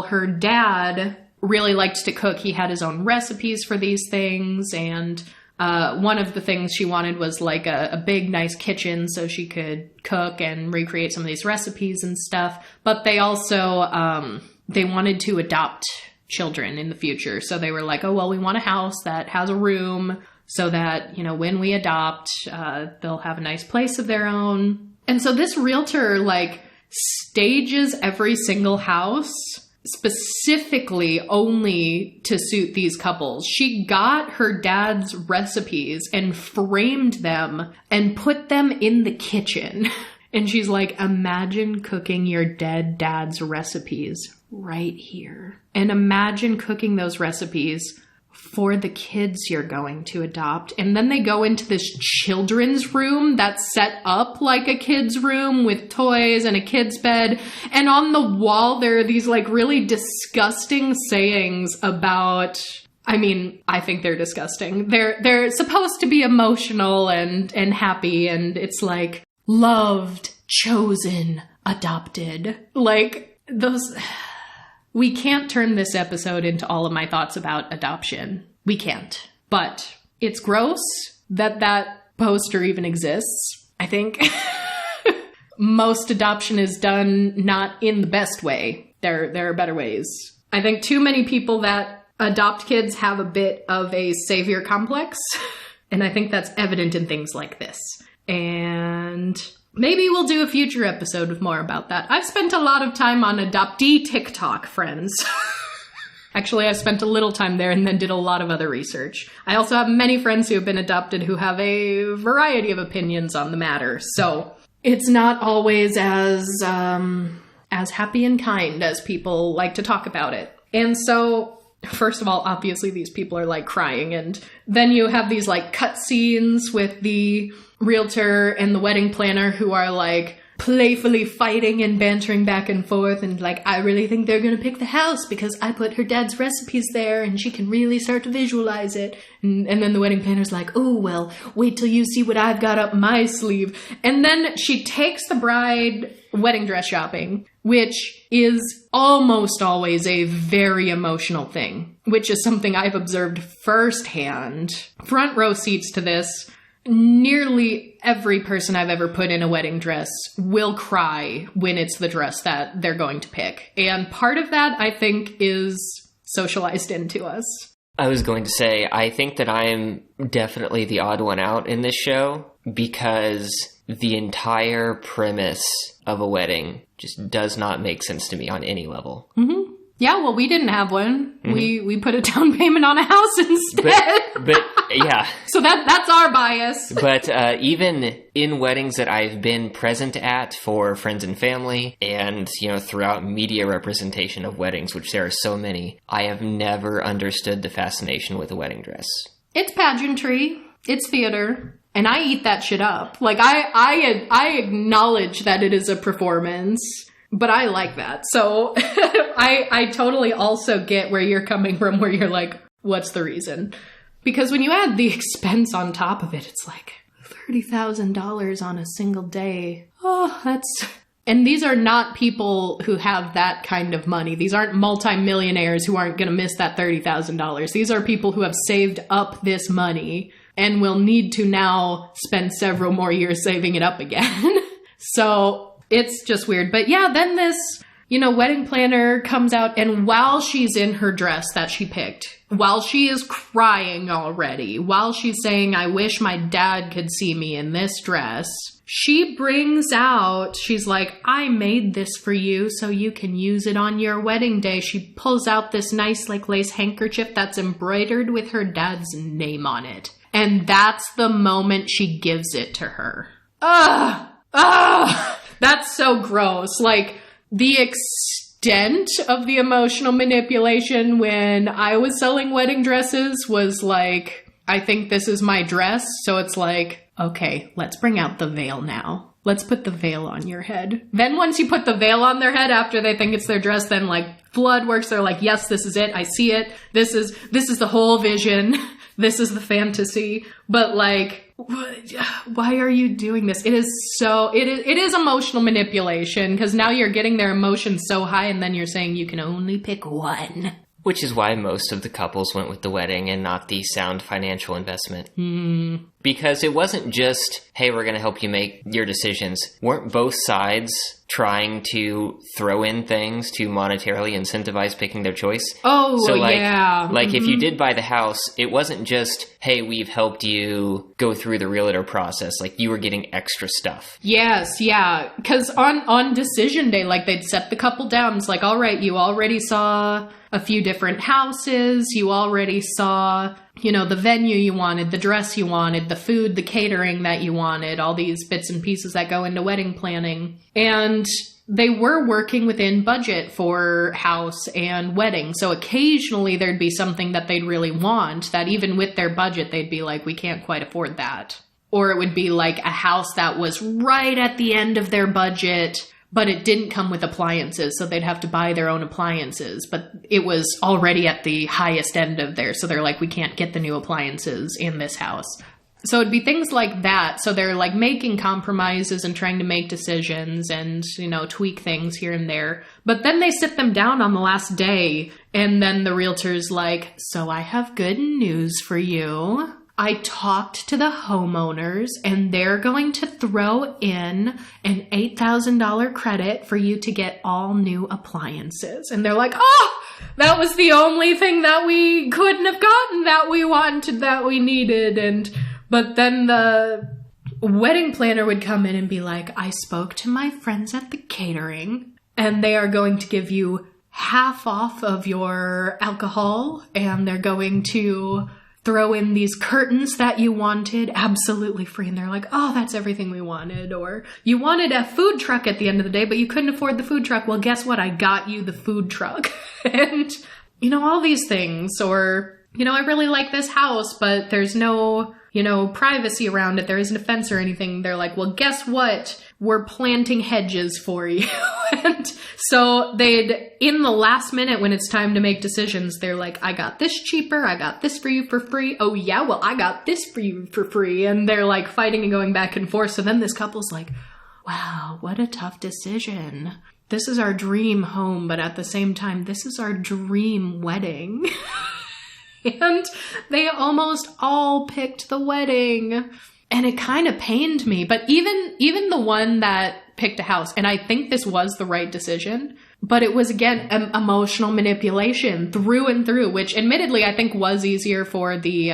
her dad really liked to cook. He had his own recipes for these things, and one of the things she wanted was like a big, nice kitchen so she could cook and recreate some of these recipes and stuff. But they also, they wanted to adopt children in the future. So they were like, we want a house that has a room so that, when we adopt, they'll have a nice place of their own. And so this realtor, stages every single house specifically only to suit these couples. She got her dad's recipes and framed them and put them in the kitchen. And she's like, imagine cooking your dead dad's recipes right here. And imagine cooking those recipes for the kids you're going to adopt. And then they go into this children's room that's set up like a kid's room with toys and a kid's bed. And on the wall, there are these really disgusting sayings about, I think they're disgusting. They're supposed to be emotional and happy. And it's like, loved, chosen, adopted. Those... We can't turn this episode into all of my thoughts about adoption. We can't. But it's gross that poster even exists, I think. Most adoption is done not in the best way. There are better ways. I think too many people that adopt kids have a bit of a savior complex. And I think that's evident in things like this. And maybe we'll do a future episode with more about that. I've spent a lot of time on adoptee TikTok, friends. Actually, I spent a little time there and then did a lot of other research. I also have many friends who have been adopted who have a variety of opinions on the matter. So it's not always as happy and kind as people like to talk about it. And so, first of all, obviously these people are like crying. And then you have these like cut scenes with the realtor and the wedding planner who are like playfully fighting and bantering back and forth, and like, I really think they're gonna pick the house because I put her dad's recipes there and she can really start to visualize it. And then the wedding planner's like, oh, well, wait till you see what I've got up my sleeve. And then she takes the bride wedding dress shopping, which is almost always a very emotional thing, which is something I've observed firsthand. Front row seats to this. Nearly every person I've ever put in a wedding dress will cry when it's the dress that they're going to pick. And part of that, I think, is socialized into us. I was going to say, I think that I am definitely the odd one out in this show because the entire premise of a wedding just does not make sense to me on any level. Mm-hmm. Yeah, well, we didn't have one. Mm-hmm. We put a down payment on a house instead. But yeah. So that's our bias. But even in weddings that I've been present at for friends and family, and throughout media representation of weddings, which there are so many, I have never understood the fascination with a wedding dress. It's pageantry. It's theater. And I eat that shit up. Like, I acknowledge that it is a performance, but I like that. So I totally also get where you're coming from, where you're like, what's the reason? Because when you add the expense on top of it, it's like $30,000 on a single day. Oh, that's... And these are not people who have that kind of money. These aren't multimillionaires who aren't going to miss that $30,000. These are people who have saved up this money and will need to now spend several more years saving it up again. So it's just weird. But yeah, then this, wedding planner comes out, and while she's in her dress that she picked, while she is crying already, while she's saying, I wish my dad could see me in this dress, she brings out, she's like, I made this for you so you can use it on your wedding day. She pulls out this nice like lace handkerchief that's embroidered with her dad's name on it. And that's the moment she gives it to her. That's so gross. Like, the extent of the emotional manipulation when I was selling wedding dresses was like, I think this is my dress. So it's like, okay, let's bring out the veil now. Let's put the veil on your head. Then once you put the veil on their head after they think it's their dress, then like flood works. They're like, yes, this is it. I see it. This is the whole vision. This is the fantasy. But like, why are you doing this? It is emotional manipulation, because now you're getting their emotions so high and then you're saying you can only pick one. Which is why most of the couples went with the wedding and not the sound financial investment. Because it wasn't just, hey, we're going to help you make your decisions. Weren't both sides trying to throw in things to monetarily incentivize picking their choice? Oh, so yeah. Like if you did buy the house, it wasn't just, hey, we've helped you go through the realtor process. Like, you were getting extra stuff. Yes, yeah. Because on decision day, like, they'd set the couple down. It's like, all right, you already saw a few different houses. You already saw, the venue you wanted, the dress you wanted, the food, the catering that you wanted, all these bits and pieces that go into wedding planning. And they were working within budget for house and wedding. So occasionally there'd be something that they'd really want that even with their budget, they'd be like, we can't quite afford that. Or it would be like a house that was right at the end of their budget, but it didn't come with appliances, so they'd have to buy their own appliances. But it was already at the highest end of there, so they're like, we can't get the new appliances in this house. So it'd be things like that. So they're like making compromises and trying to make decisions and, tweak things here and there. But then they sit them down on the last day, and then the realtor's like, so I have good news for you. I talked to the homeowners and they're going to throw in an $8,000 credit for you to get all new appliances. And they're like, oh, that was the only thing that we couldn't have gotten that we wanted, that we needed. But then the wedding planner would come in and be like, I spoke to my friends at the catering and they are going to give you half off of your alcohol and they're going to throw in these curtains that you wanted absolutely free. And they're like, oh, that's everything we wanted. Or you wanted a food truck at the end of the day, but you couldn't afford the food truck. Well, guess what? I got you the food truck. And, all these things. Or, I really like this house, but there's no, privacy around it. There isn't a fence or anything. They're like, well, guess what? We're planting hedges for you. And so in the last minute when it's time to make decisions, they're like, I got this cheaper. I got this for you for free. Oh yeah, well, I got this for you for free. And they're like fighting and going back and forth. So then this couple's like, wow, what a tough decision. This is our dream home, but at the same time, this is our dream wedding. And they almost all picked the wedding. And it kind of pained me. But even the one that picked a house, and I think this was the right decision, but it was, again, emotional manipulation through and through, which admittedly I think was easier for the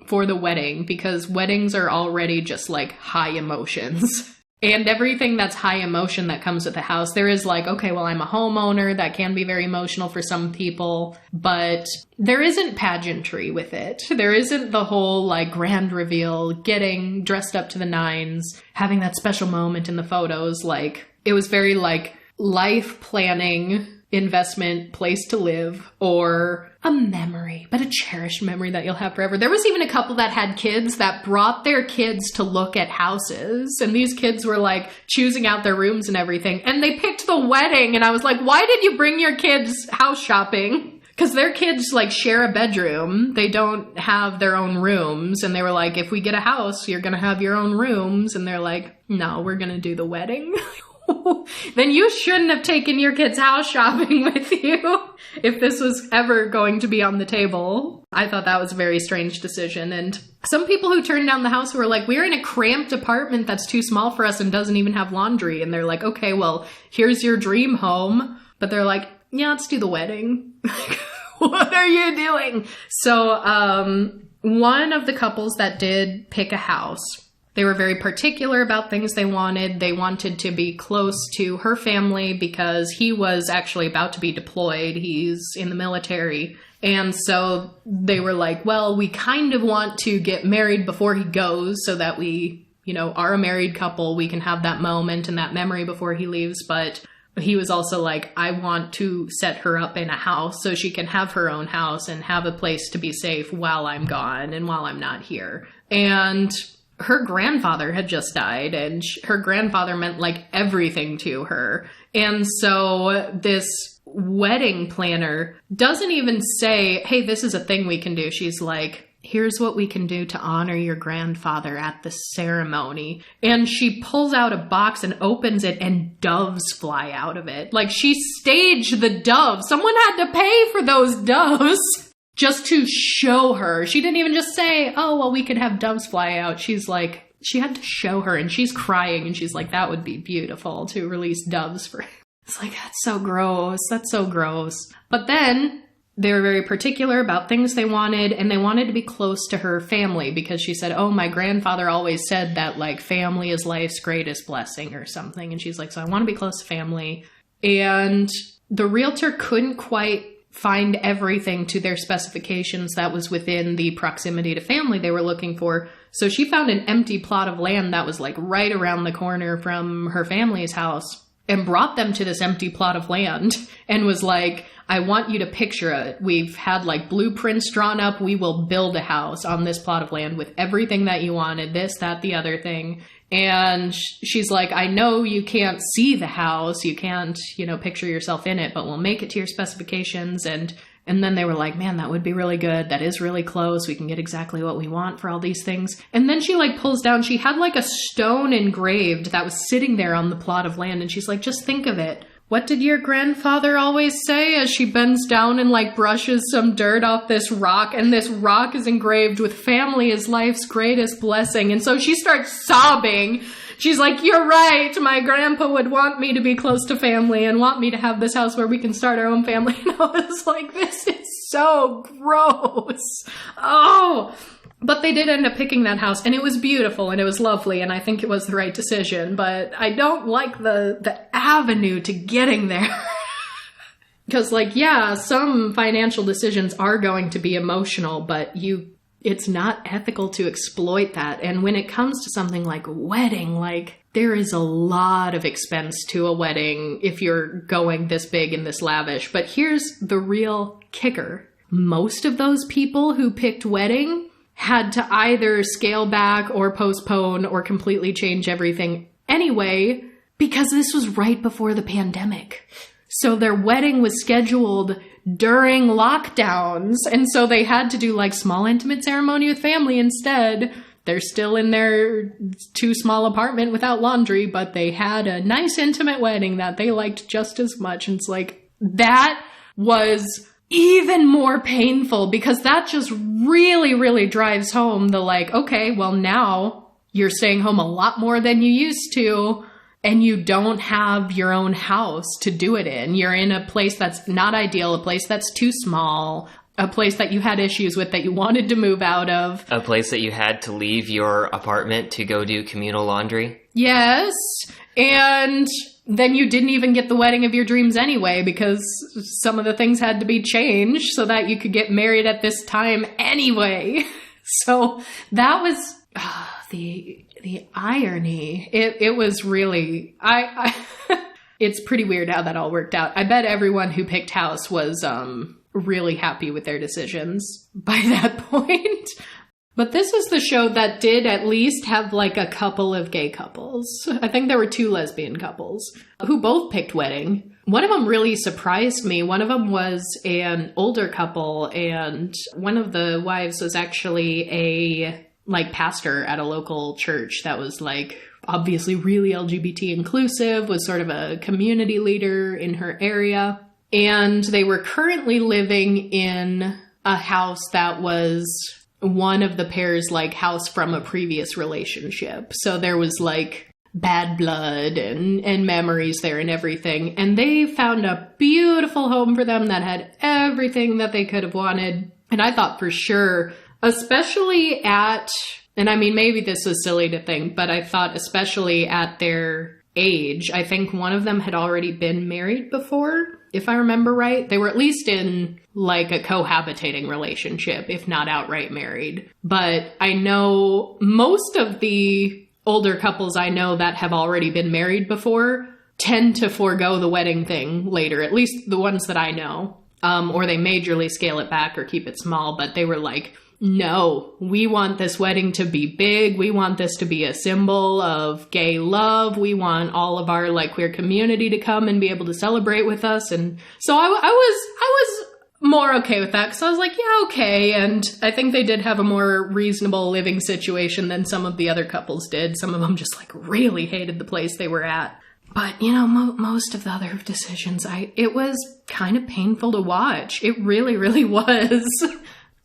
wedding, because weddings are already just like high emotions. And everything that's high emotion that comes with the house, there is like, okay, well, I'm a homeowner. That can be very emotional for some people, but there isn't pageantry with it. There isn't the whole like grand reveal, getting dressed up to the nines, having that special moment in the photos. Like, it was very like life planning, investment, place to live, or a memory, but a cherished memory that you'll have forever. There was even a couple that had kids that brought their kids to look at houses, and these kids were like choosing out their rooms and everything, and they picked the wedding, and I was like, why did you bring your kids house shopping? Because their kids like share a bedroom. They don't have their own rooms, and they were like, if we get a house, you're gonna have your own rooms, and they're like, no, we're gonna do the wedding. Then you shouldn't have taken your kids house shopping with you if this was ever going to be on the table. I thought that was a very strange decision. And some people who turned down the house were like, we're in a cramped apartment that's too small for us and doesn't even have laundry. And they're like, okay, well, here's your dream home. But they're like, yeah, let's do the wedding. What are you doing? So one of the couples that did pick a house, they were very particular about things they wanted. They wanted to be close to her family because he was actually about to be deployed. He's in the military. And so they were like, well, we kind of want to get married before he goes so that we, are a married couple. We can have that moment and that memory before he leaves. But he was also like, I want to set her up in a house so she can have her own house and have a place to be safe while I'm gone and while I'm not here. And her grandfather had just died, and her grandfather meant like everything to her. And so this wedding planner doesn't even say, hey, this is a thing we can do. She's like, here's what we can do to honor your grandfather at the ceremony. And she pulls out a box and opens it, and doves fly out of it. Like, she staged the doves. Someone had to pay for those doves. Just to show her. She didn't even just say, oh, well, we could have doves fly out. She's like, she had to show her, and she's crying, and she's like, that would be beautiful to release doves for him. It's like, that's so gross. That's so gross. But then they were very particular about things they wanted, and they wanted to be close to her family because she said, oh, my grandfather always said that like family is life's greatest blessing or something. And she's like, so I want to be close to family. And the realtor couldn't quite find everything to their specifications that was within the proximity to family they were looking for. So she found an empty plot of land that was like right around the corner from her family's house and brought them to this empty plot of land and was like, I want you to picture it. We've had like blueprints drawn up. We will build a house on this plot of land with everything that you wanted, this, that, the other thing. And she's like, I know you can't see the house. You can't, picture yourself in it, but we'll make it to your specifications. And then they were like, man, that would be really good. That is really close. We can get exactly what we want for all these things. And then she like pulls down, she had like a stone engraved that was sitting there on the plot of land. And she's like, just think of it. what did your grandfather always say as she bends down and like brushes some dirt off this rock, and this rock is engraved with family is life's greatest blessing. And so she starts sobbing. She's like, you're right. My grandpa would want me to be close to family and want me to have this house where we can start our own family. And I was like, this is so gross. Oh, but they did end up picking that house, and it was beautiful and it was lovely, and I think it was the right decision, but I don't like the avenue to getting there. Because, like, yeah, some financial decisions are going to be emotional, but it's not ethical to exploit that. And when it comes to something like a wedding, like, there is a lot of expense to a wedding if you're going this big and this lavish. But here's the real kicker. Most of those people who picked wedding had to either scale back or postpone or completely change everything anyway, because this was right before the pandemic. So their wedding was scheduled during lockdowns, and so they had to do like small intimate ceremony with family instead. They're still in their too small apartment without laundry, but they had a nice intimate wedding that they liked just as much. And it's like, that was even more painful, because that just really, really drives home the like, okay, well, now you're staying home a lot more than you used to, and you don't have your own house to do it in. You're in a place that's not ideal, a place that's too small, a place that you had issues with that you wanted to move out of. A place that you had to leave your apartment to go do communal laundry. Yes, and then you didn't even get the wedding of your dreams anyway, because some of the things had to be changed so that you could get married at this time anyway. So that was the irony. It was really, it's pretty weird how that all worked out. I bet everyone who picked house was really happy with their decisions by that point. But this is the show that did at least have like a couple of gay couples. I think there were 2 lesbian couples who both picked wedding. One of them really surprised me. One of them was an older couple, and one of the wives was actually a like pastor at a local church that was like obviously really LGBT inclusive, was sort of a community leader in her area. And they were currently living in a house that was one of the pair's like house from a previous relationship. So there was like bad blood and memories there and everything. And they found a beautiful home for them that had everything that they could have wanted. And I thought for sure, especially at, and I mean, maybe this is silly to think, but I thought especially at their age, I think one of them had already been married before, if I remember right. They were at least in like a cohabitating relationship, if not outright married. But I know most of the older couples I know that have already been married before tend to forego the wedding thing later, at least the ones that I know. Or they majorly scale it back or keep it small, but they were like, no, we want this wedding to be big. We want this to be a symbol of gay love. We want all of our like queer community to come and be able to celebrate with us. And so I was more okay with that, because I was like, yeah, okay. And I think they did have a more reasonable living situation than some of the other couples did. Some of them just like really hated the place they were at. But, you know, most of the other decisions, it was kind of painful to watch. It really, really was.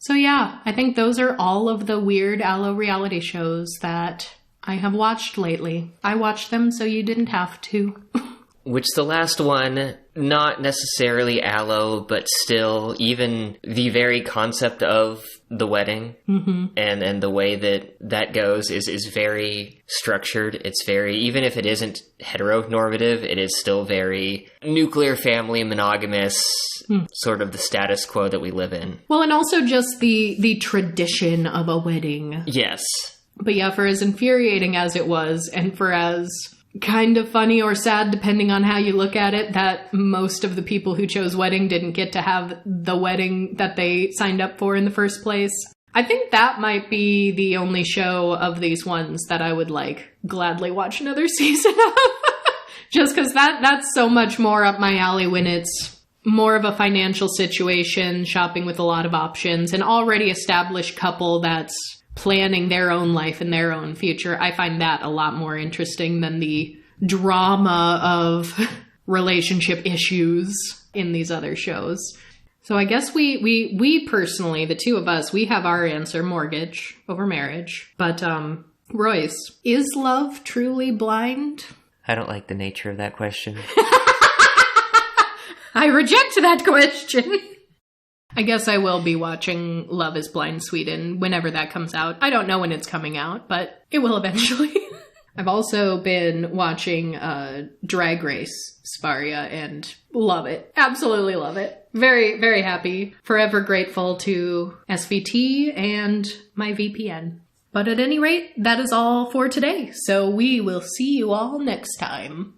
So yeah, I think those are all of the weird Allo reality shows that I have watched lately. I watched them so you didn't have to. Which the last one, not necessarily Allo, but still, even the very concept of the wedding and the way that goes is very structured. It's very, even if it isn't heteronormative, it is still very nuclear family, monogamous, sort of the status quo that we live in. Well, and also just the tradition of a wedding. Yes. But yeah, for as infuriating as it was, and for as kind of funny or sad, depending on how you look at it, that most of the people who chose wedding didn't get to have the wedding that they signed up for in the first place. I think that might be the only show of these ones that I would like gladly watch another season of. Just because that's so much more up my alley when it's more of a financial situation, shopping with a lot of options, an already established couple that's planning their own life and their own future. I find that a lot more interesting than the drama of relationship issues in these other shows. So I guess we personally, the two of us, we have our answer, mortgage over marriage. But, Royce, is love truly blind? I don't like the nature of that question. I reject that question. I guess I will be watching Love is Blind Sweden whenever that comes out. I don't know when it's coming out, but it will eventually. I've also been watching Drag Race Sparia and love it. Absolutely love it. Very, very happy. Forever grateful to SVT and my VPN. But at any rate, that is all for today. So we will see you all next time.